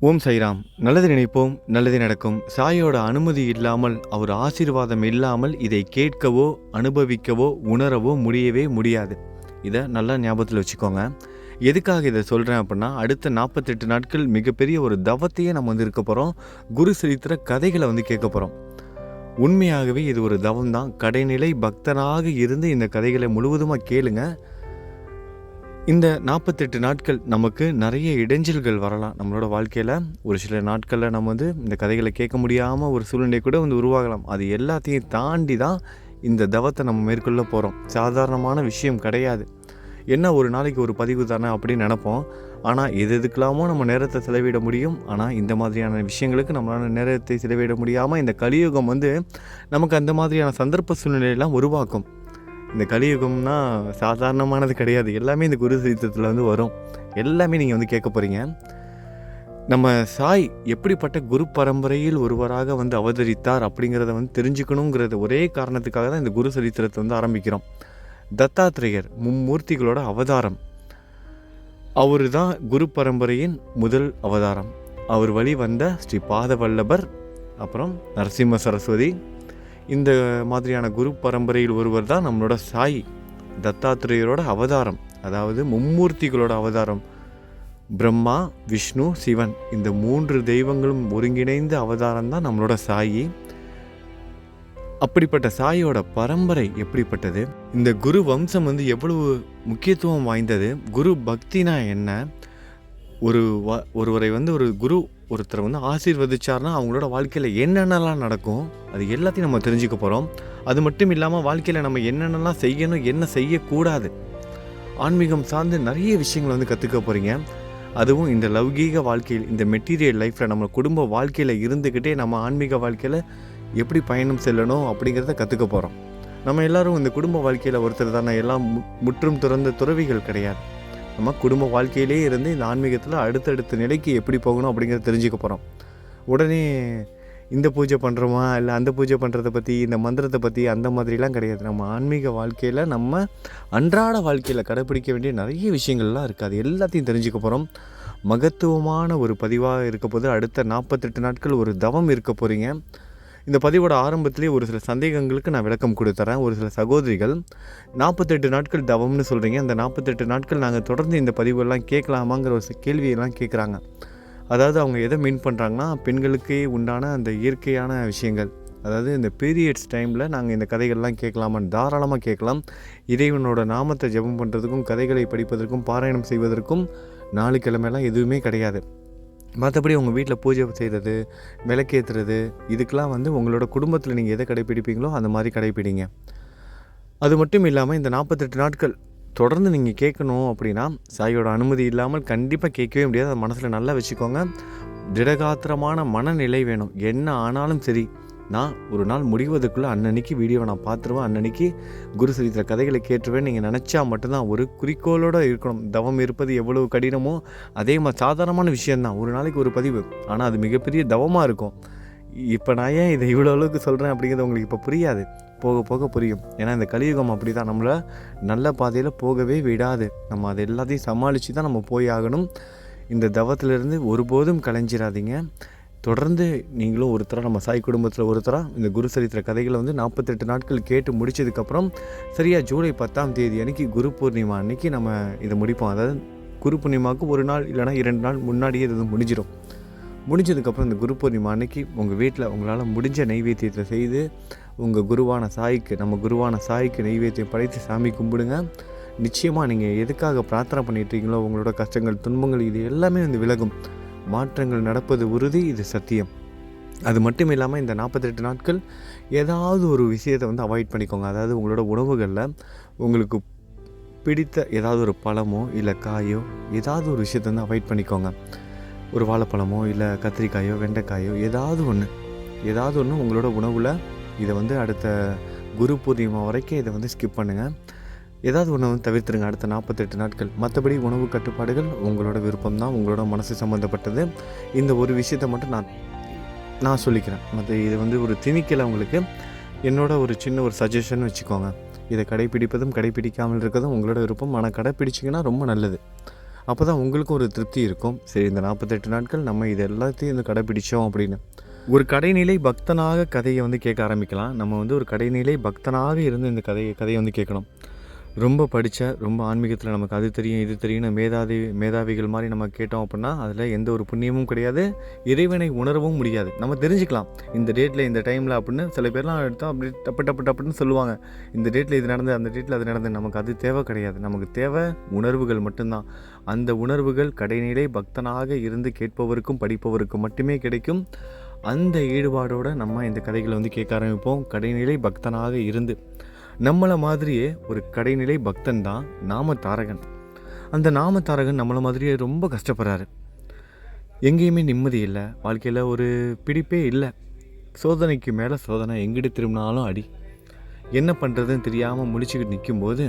ஓம் சைராம். நல்லது நினைப்போம், நல்லது நடக்கும். சாயோட அனுமதி இல்லாமல், அவர் ஆசீர்வாதம் இல்லாமல் இதை கேட்கவோ அனுபவிக்கவோ உணரவோ முடியவே முடியாது. இதை நல்லா ஞாபகத்தில் வச்சுக்கோங்க. எதுக்காக இதை சொல்கிறேன் அப்படின்னா, அடுத்த 48 நாட்கள் மிகப்பெரிய ஒரு தவத்தையே நம்ம இருக்க போகிறோம். குரு சரித்திர கதைகளை கேட்க போகிறோம். உண்மையாகவே இது ஒரு தவம் தான். கடைநிலை பக்தனாக இருந்து இந்த கதைகளை முழுவதுமாக கேளுங்க. இந்த 48 நாட்கள் நமக்கு நிறைய இடைஞ்சல்கள் வரலாம். நம்மளோட வாழ்க்கையில் ஒரு சில நாட்களில் நம்ம இந்த கதைகளை கேட்க முடியாமல் ஒரு சூழ்நிலை கூட உருவாகலாம். அது எல்லாத்தையும் தாண்டி தான் இந்த தவத்தை நம்ம மேற்கொள்ள போகிறோம். சாதாரணமான விஷயம் கிடையாது. என்ன ஒரு நாளைக்கு ஒரு பதிவு தானே அப்படின்னு நினப்போம். ஆனால் எதுக்கெல்லாமோ நம்ம நேரத்தை செலவிட முடியும். ஆனால் இந்த மாதிரியான விஷயங்களுக்கு நம்மளால் நேரத்தை செலவிட முடியாமல் இந்த கலியுகம் நமக்கு அந்த மாதிரியான சந்தர்ப்ப சூழ்நிலையெல்லாம் உருவாக்கும். இந்த கலியுகம்னா சாதாரணமானது கிடையாது. எல்லாமே இந்த குரு சரித்திரத்தில் வரும். எல்லாமே நீங்கள் கேட்க போகிறீங்க. நம்ம சாய் எப்படிப்பட்ட குரு பரம்பரையில் ஒருவராக அவதரித்தார் அப்படிங்கிறத தெரிஞ்சுக்கணுங்கிறது ஒரே காரணத்துக்காக தான் இந்த குரு சரித்திரத்தை ஆரம்பிக்கிறோம். தத்தாத்ரேயர் மும்மூர்த்திகளோட அவதாரம். அவர் தான் குரு பரம்பரையின் முதல் அவதாரம். அவர் வழி வந்த ஸ்ரீ பாதவல்லபர், அப்புறம் நரசிம்ம சரஸ்வதி, இந்த மாதிரியான குரு பரம்பரையில் ஒருவர் தான் நம்மளோட சாய். தத்தாத்ரேயரோட அவதாரம், அதாவது மும்மூர்த்திகளோட அவதாரம். பிரம்மா, விஷ்ணு, சிவன், இந்த 3 தெய்வங்களும் ஒருங்கிணைந்த அவதாரம் தான் நம்மளோட சாயி. அப்படிப்பட்ட சாயோட பரம்பரை எப்படிப்பட்டது, இந்த குரு வம்சம் எவ்வளவு முக்கியத்துவம் வாய்ந்தது, குரு பக்தினா என்ன, ஒருவரை ஒரு குரு ஒருத்தரை ஆசீர்வதிச்சார்னா அவங்களோட வாழ்க்கையில் என்னென்னலாம் நடக்கும், அது எல்லாத்தையும் நம்ம தெரிஞ்சுக்க போகிறோம். அது மட்டும் இல்லாமல் வாழ்க்கையில் நம்ம என்னென்னலாம் செய்யணும், என்ன செய்யக்கூடாது, ஆன்மீகம் சார்ந்து நிறைய விஷயங்களை கற்றுக்க போகிறீங்க. அதுவும் இந்த லௌகீக வாழ்க்கையில், இந்த மெட்டீரியல் லைஃப்பில், நம்ம குடும்ப வாழ்க்கையில் இருந்துக்கிட்டே நம்ம ஆன்மீக வாழ்க்கையில் எப்படி பயணம் செல்லணும் அப்படிங்கிறத கற்றுக்க போகிறோம். நம்ம எல்லோரும் இந்த குடும்ப வாழ்க்கையில் ஒருத்தர் தானே, எல்லாம் முற்றும் துறந்த துறவிகள் கிடையாது. நம்ம குடும்ப வாழ்க்கையிலே இருந்து இந்த ஆன்மீகத்தில் அடுத்தடுத்த நிலைக்கு எப்படி போகணும் அப்படிங்கிறத தெரிஞ்சுக்க போகிறோம். உடனே இந்த பூஜை பண்ணுறோமா, இல்லை அந்த பூஜை பண்ணுறதை பற்றி, இந்த மந்திரத்தை பற்றி அந்த மாதிரிலாம் கிடையாது. நம்ம ஆன்மீக வாழ்க்கையில், நம்ம அன்றாட வாழ்க்கையில் கடைப்பிடிக்க வேண்டிய நிறைய விஷயங்கள்லாம் இருக்குது. அது எல்லாத்தையும் தெரிஞ்சுக்க போகிறோம். மகத்துவமான ஒரு பதிவாக இருக்க போது. அடுத்த 48 நாட்கள் ஒரு தவம் இருக்க போகிறீங்க. இந்த பதிவோட ஆரம்பத்திலே ஒரு சில சந்தேகங்களுக்கு நான் விளக்கம் கொடுத்துறேன். ஒரு சில சகோதரிகள் 48 நாட்கள் தவம்னு சொல்கிறீங்க, அந்த 48 நாட்கள் நாங்கள் தொடர்ந்து இந்த பதிவெல்லாம் கேட்கலாமாங்கிற ஒரு கேள்வியெல்லாம் கேட்குறாங்க. அதாவது அவங்க எதை மீன் பண்ணுறாங்கன்னா, பெண்களுக்கே உண்டான அந்த இயற்கையான விஷயங்கள், அதாவது இந்த பீரியட்ஸ் டைமில் நாங்கள் இந்த கதைகள்லாம் கேட்கலாமான்னு தாராளமாக கேட்கலாம். இறைவனோட நாமத்தை ஜெபம் பண்ணுறதுக்கும், கதைகளை படிப்பதற்கும், பாராயணம் செய்வதற்கும் 4 கிழமைலாம் எதுவுமே கிடையாது. மற்றபடி உங்கள் வீட்டில் பூஜை செய்கிறது, விளக்கேற்றுறது, இதுக்கெலாம் உங்களோட குடும்பத்தில் நீங்கள் எதை கடைப்பிடிப்பீங்களோ அந்த மாதிரி கடைப்பிடிங்க. அது மட்டும் இல்லாமல் இந்த 48 நாட்கள் தொடர்ந்து நீங்கள் கேட்கணும் அப்படின்னா, சாயோட அனுமதி இல்லாமல் கண்டிப்பாக கேட்கவே முடியாது. அதை மனசில் நல்லா வச்சுக்கோங்க. திடகாத்திரமான மனநிலை வேணும். என்ன ஆனாலும் சரி, நான் ஒரு நாள் முடிவதற்குள்ளே அன்னன்னைக்கு வீடியோவை நான் பார்த்துருவேன், அன்னன்னைக்கு குரு சரித்திர கதைகளை கேட்டுருவேன் நீங்கள் நினச்சா மட்டும்தான். ஒரு குறிக்கோளோடு இருக்கணும். தவம் இருப்பது எவ்வளவு கடினமோ அதே மாதிரி சாதாரணமான விஷயந்தான். ஒரு நாளைக்கு ஒரு பதிவு, ஆனால் அது மிகப்பெரிய தவமாக இருக்கும். இப்போ நான் ஏன் இதை இவ்வளோ அளவுக்கு சொல்கிறேன் அப்படிங்கிறது உங்களுக்கு இப்போ புரியாது, போக போக புரியும். ஏன்னா இந்த கலியுகம் அப்படி தான், நம்மளை நல்ல பாதையில் போகவே விடாது. நம்ம அதை எல்லாத்தையும் சமாளித்து தான் நம்ம போய் ஆகணும். இந்த தவத்திலிருந்து ஒருபோதும் கலைஞ்சிடாதீங்க. தொடர்ந்து நீங்களும் ஒருத்தராக, நம்ம சாய் குடும்பத்தில் ஒருத்தராக இந்த குரு சரித்திர கதைகளை 48 நாட்கள் கேட்டு முடித்ததுக்கப்புறம் சரியாக ஜூலை 10ஆம் தேதி அன்றைக்கி குரு பூர்ணிமா அன்றைக்கி நம்ம இதை முடிப்போம். அதாவது குரு பூர்ணிமாவுக்கு ஒரு நாள் இல்லைனா 2 நாள் முன்னாடியே இது முடிஞ்சிடும். முடிஞ்சதுக்கப்புறம் இந்த குரு பூர்ணிமா அன்றைக்கி உங்கள் வீட்டில் உங்களால் முடிஞ்ச நைவேத்தியத்தை செய்து உங்கள் குருவான சாய்க்கு, நம்ம குருவான சாய்க்கு நைவேத்தியம் படைத்து சாமி கும்பிடுங்க. நிச்சயமாக நீங்கள் எதுக்காக பிரார்த்தனை பண்ணிட்டுருக்கீங்களோ, உங்களோட கஷ்டங்கள், துன்பங்கள், இது எல்லாமே விலகும். மாற்றங்கள் நடப்பது உறுதி, இது சத்தியம். அது மட்டும் இல்லாமல் இந்த 48 நாட்கள் ஏதாவது ஒரு விஷயத்தை அவாய்ட் பண்ணிக்கோங்க. அதாவது உங்களோட உணவுகளில் உங்களுக்கு பிடித்த ஏதாவது ஒரு பழமோ இல்லை காயோ, ஏதாவது ஒரு விஷயத்தை அவாய்ட் பண்ணிக்கோங்க. ஒரு வாழைப்பழமோ இல்லை கத்திரிக்காயோ வெண்டைக்காயோ ஏதாவது ஒன்று உங்களோட உணவில் இதை அடுத்த குரு பூர்ணிமா வரைக்கும் இதை ஸ்கிப் பண்ணுங்கள். ஏதாவது ஒன்று தவிர்த்துருங்க அடுத்த 48 நாட்கள். மற்றபடி உணவு கட்டுப்பாடுகள் உங்களோட விருப்பம் தான், உங்களோட மனசு சம்மந்தப்பட்டது. இந்த ஒரு விஷயத்தை மட்டும் நான் சொல்லிக்கிறேன். மற்ற இது ஒரு திணிக்கலை. உங்களுக்கு என்னோட ஒரு சின்ன ஒரு சஜஷன் வச்சுக்கோங்க. இதை கடைப்பிடிப்பதும் கடைப்பிடிக்காமல் இருக்கிறதும் உங்களோட விருப்பம். ஆனால் கடைப்பிடிச்சிங்கன்னா ரொம்ப நல்லது. அப்போ தான் உங்களுக்கும் ஒரு திருப்தி இருக்கும். சரி, இந்த 48 நாட்கள் நம்ம இது எல்லாத்தையும் வந்து கடைப்பிடிச்சோம் அப்படின்னு. ஒரு கடைநிலை பக்தனாக கதையை வந்து கேட்க ஆரம்பிக்கலாம். நம்ம வந்து ஒரு கடைநிலை பக்தனாக இருந்து இந்த கதையை வந்து கேட்கணும். ரொம்ப படித்த, ரொம்ப ஆன்மீகத்தில் நமக்கு அது தெரியும் இது தெரியும்னு மேதாவிகள் மாதிரி நம்ம கேட்டோம் அப்படின்னா அதில் எந்த ஒரு புண்ணியமும் கிடையாது, இறைவனை உணரவும் முடியாது. நம்ம தெரிஞ்சுக்கலாம் இந்த டேட்டில் இந்த டைமில் அப்படின்னு. சில பேர்லாம் எடுத்தால் அப்படி டப்புன்னு சொல்லுவாங்க, இந்த டேட்டில் இது நடந்து அந்த டேட்டில் அது நடந்து. நமக்கு அது தேவை கிடையாது. நமக்கு தேவை உணர்வுகள் மட்டும்தான். அந்த உணர்வுகள் கடைநிலை பக்தனாக இருந்து கேட்பவருக்கும் படிப்பவருக்கும் மட்டுமே கிடைக்கும். அந்த ஈடுபாடோடு நம்ம இந்த கதைகளை வந்து கேட்க ஆரம்பிப்போம். கடைநிலை பக்தனாக இருந்து நம்மளை மாதிரியே ஒரு கடைநிலை பக்தன் தான் நாமதாரகன். அந்த நாமதாரகன் நம்மளை மாதிரியே ரொம்ப கஷ்டப்படுறாரு. எங்கேயுமே நிம்மதி இல்லை, வாழ்க்கையில் ஒரு பிடிப்பே இல்லை. சோதனைக்கு மேலே சோதனை, எங்கிட்டு திரும்பினாலும் அடி. என்ன பண்ணுறதுன்னு தெரியாமல் முழிச்சுக்கிட்டு நிற்கும்போது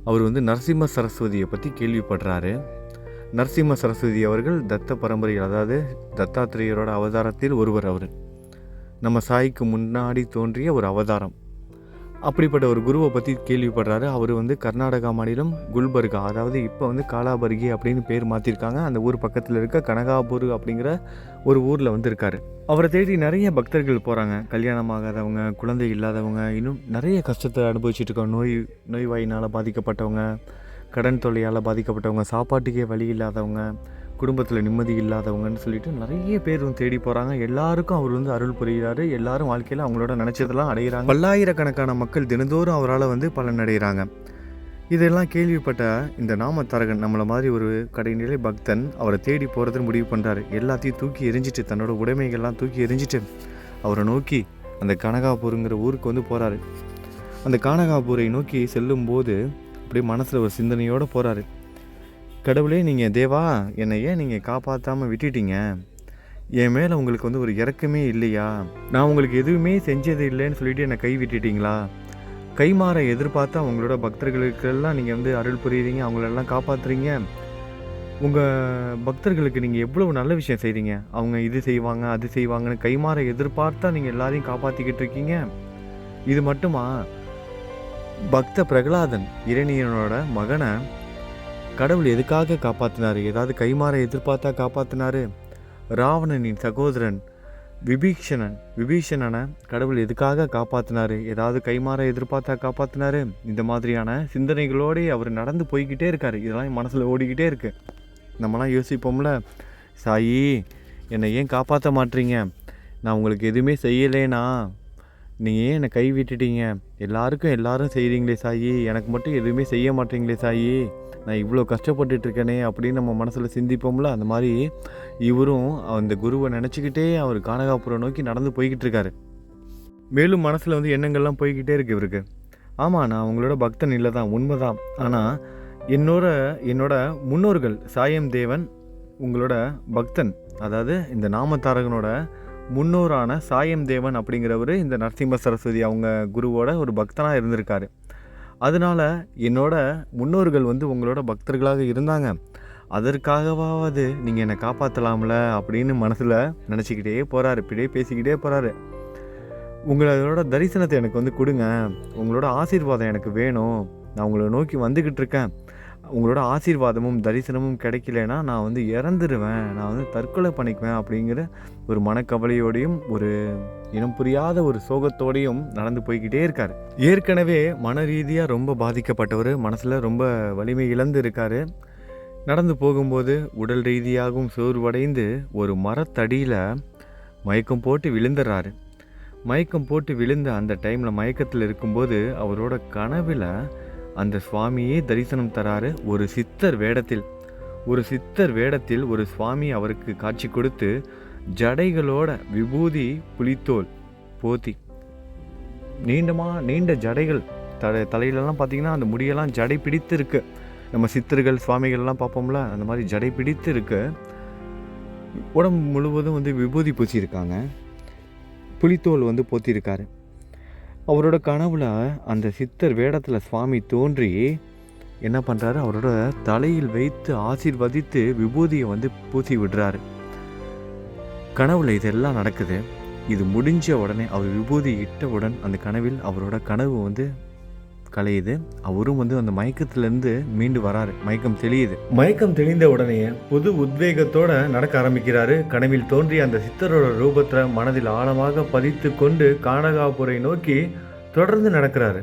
அவர் வந்து நரசிம்ம சரஸ்வதியை பற்றி கேள்விப்படுறாரு. நரசிம்ம சரஸ்வதி அவர்கள் தத்த பரம்பரையில், அதாவது தத்தாத்திரேயரோட அவதாரத்தில் ஒருவர். அவர் நம்ம சாய்க்கு முன்னாடி தோன்றிய ஒரு அவதாரம். அப்படிப்பட்ட ஒரு குருவை பற்றி கேள்விப்படுறாரு. அவர் வந்து கர்நாடகா மாநிலம் குல்பர்கா, அதாவது இப்போ வந்து காலாபர்கி அப்படின்னு பேர் மாற்றிருக்காங்க. அந்த ஊர் பக்கத்தில் இருக்க கனகாபூர் அப்படிங்கிற ஒரு ஊரில் வந்து இருக்கார். அவரை தேடி நிறைய பக்தர்கள் போகிறாங்க. கல்யாணமாகாதவங்க, குழந்தை இல்லாதவங்க, இன்னும் நிறைய கஷ்டத்தை அனுபவிச்சுட்டு இருக்கவங்க, நோய்வாயினால் பாதிக்கப்பட்டவங்க, கடன் தொல்லையால் பாதிக்கப்பட்டவங்க, சாப்பாட்டுக்கே வழி இல்லாதவங்க, குடும்பத்தில் நிம்மதி இல்லாதவங்கன்னு சொல்லிட்டு நிறைய பேர் வந்து தேடி போகிறாங்க. எல்லாருக்கும் அவர் வந்து அருள் புரிகிறாரு. எல்லாரும் வாழ்க்கையில் அவங்களோட நினச்சதெல்லாம் அடைகிறாங்க. பல்லாயிரக்கணக்கான மக்கள் தினந்தோறும் அவரால் வந்து பலன் அடைகிறாங்க. இதெல்லாம் கேள்விப்பட்ட இந்த நாமதாரகன், நம்மளை மாதிரி ஒரு கடைநிலை பக்தன், அவரை தேடி போகிறதுன்னு முடிவு பண்ணுறாரு. எல்லாத்தையும் தூக்கி எரிஞ்சிட்டு, தன்னோட உடைமைகள்லாம் தூக்கி எரிஞ்சிட்டு அவரை நோக்கி அந்த கனகாபூருங்கிற ஊருக்கு வந்து போகிறாரு. அந்த கனகாபூரை நோக்கி செல்லும்போது அப்படியே மனசில் ஒரு சிந்தனையோடு போகிறாரு. கடவுளே, நீங்கள் தேவா, என்னை ஏன் நீங்கள் காப்பாற்றாமல் விட்டுட்டீங்க? என் மேலே உங்களுக்கு வந்து ஒரு இரக்கமே இல்லையா? நான் உங்களுக்கு எதுவுமே செஞ்சது இல்லைன்னு சொல்லிட்டு என்னை கை விட்டுட்டீங்களா? கைமாற எதிர்பார்த்து அவங்களோட பக்தர்களுக்கெல்லாம் நீங்கள் வந்து அருள் புரியுறீங்க, அவங்களெல்லாம் காப்பாற்றுறீங்க. உங்கள் பக்தர்களுக்கு நீங்கள் எவ்வளோ நல்ல விஷயம் செய்கிறீங்க. அவங்க இது செய்வாங்க அது செய்வாங்கன்னு கைமாற எதிர்பார்த்தா நீங்கள் எல்லாரையும் காப்பாற்றிக்கிட்டு இருக்கீங்க. இது மட்டுமா? பக்த பிரகலாதன், இரணியனோட மகனை கடவுள் எதுக்காக காப்பாற்றினார்? ஏதாவது கைமாற எதிர்பார்த்தா காப்பாற்றினார். ராவணனின் சகோதரன் விபீஷணனை கடவுள் எதுக்காக காப்பாற்றினார்? ஏதாவது கைமாற எதிர்பார்த்தா காப்பாற்றினார். இந்த மாதிரியான சிந்தனைகளோடு அவர் நடந்து போய்கிட்டே இருக்கார். இதெல்லாம் மனசில் ஓடிக்கிட்டே இருக்குது. நம்மலாம் யோசிப்போம்ல, சாயி என்னை ஏன் காப்பாற்ற மாட்டீங்க? நான் உங்களுக்கு எதுவுமே செய்யலேனா நீங்கள் ஏன் என்னை கை விட்டுட்டீங்க? எல்லாரும் செய்கிறீங்களே சாயி, எனக்கு மட்டும் எதுவுமே செய்ய மாட்டீங்களே சாயி, நான் இவ்வளோ கஷ்டப்பட்டுட்ருக்கேனே அப்படின்னு நம்ம மனசில் சிந்திப்போம்ல. அந்த மாதிரி இவரும் அந்த குருவை நினச்சிக்கிட்டே அவர் கனகாபுரம் நோக்கி நடந்து போய்கிட்டு இருக்காரு. மேலும் மனசில் வந்து எண்ணங்கள்லாம் போய்கிட்டே இருக்கு இவருக்கு. ஆமாம், நான் உங்களோட பக்தன் இல்லை தான், உண்மைதான். ஆனால் என்னோட முன்னோர்கள் சாயம் தேவன் உங்களோட பக்தன், அதாவது இந்த நாமதாரகனோட முன்னோரான சாயம் தேவன் அப்படிங்கிறவர் இந்த நரசிம்ம சரஸ்வதி அவங்க குருவோட ஒரு பக்தனாக இருந்திருக்காரு. அதனால் என்னோட முன்னோர்கள் வந்து உங்களோட பக்தர்களாக இருந்தாங்க, அதற்காகவாவது நீங்கள் என்னை காப்பாற்றலாம்ல அப்படின்னு மனசில் நினச்சிக்கிட்டே போகிறாரு. இப்படியே பேசிக்கிட்டே போகிறாரு. உங்களோட தரிசனத்தை எனக்கு வந்து கொடுங்க, உங்களோட ஆசீர்வாதம் எனக்கு வேணும், நான் உங்களை நோக்கி வந்துக்கிட்டு இருக்கேன். உங்களோட ஆசீர்வாதமும் தரிசனமும் கிடைக்கலனா நான் வந்து இறந்துருவேன், நான் வந்து தற்கொலை பண்ணிக்குவேன் அப்படிங்கிற ஒரு மனக்கவலையோடையும் ஒரு இனம் புரியாத ஒரு சோகத்தோடையும் நடந்து போய்கிட்டே இருக்கார். ஏற்கனவே மன ரீதியாக ரொம்ப பாதிக்கப்பட்டவர், மனசில் ரொம்ப வலிமை இழந்து இருக்கார். நடந்து போகும்போது உடல் ரீதியாகவும் சோர்வடைந்து ஒரு மரத்தடியில் மயக்கம் போட்டு விழுந்துடுறாரு. மயக்கம் போட்டு விழுந்த அந்த டைமில் மயக்கத்தில் இருக்கும்போது அவரோட கனவில் அந்த சுவாமியே தரிசனம் தராரு. ஒரு சித்தர் வேடத்தில் ஒரு சுவாமி அவருக்கு காட்சி கொடுத்து ஜடைகளோட விபூதி புலித்தோல் போத்தி நீண்ட ஜடைகள் தலையிலலாம் பார்த்தீங்கன்னா அந்த முடியெல்லாம் ஜடை பிடித்து இருக்கு. நம்ம சித்தர்கள் சுவாமிகள்லாம் பார்ப்போம்ல, அந்த மாதிரி ஜடை பிடித்து இருக்கு. உடம்பு முழுவதும் வந்து விபூதி பூசியிருக்காங்க, புலித்தோல் வந்து போத்திருக்காரு. அவரோட கனவுல அந்த சித்தர் வேடத்தில் சுவாமி தோன்றி என்ன பண்ணுறாரு, அவரோட தலையில் வைத்து ஆசீர்வதித்து விபூதியை வந்து பூசி விடுறாரு. கனவுல இதெல்லாம் நடக்குது. இது முடிஞ்ச உடனே அவர் விபூதி இட்டவுடன் அந்த கனவில் அவரோட கனவு வந்து கலையுது. அவரும் அந்த மயக்கத்திலேருந்து மீண்டு வராரு. மயக்கம் தெளியுது. மயக்கம் தெளிந்த உடனே புது உத்வேகத்தோட நடக்க ஆரம்பிக்கிறாரு. கனவில் தோன்றிய அந்த சித்தரோட ரூபத்தை மனதில் ஆழமாக பதித்து கொண்டு கானகாபுரை நோக்கி தொடர்ந்து நடக்கிறாரு.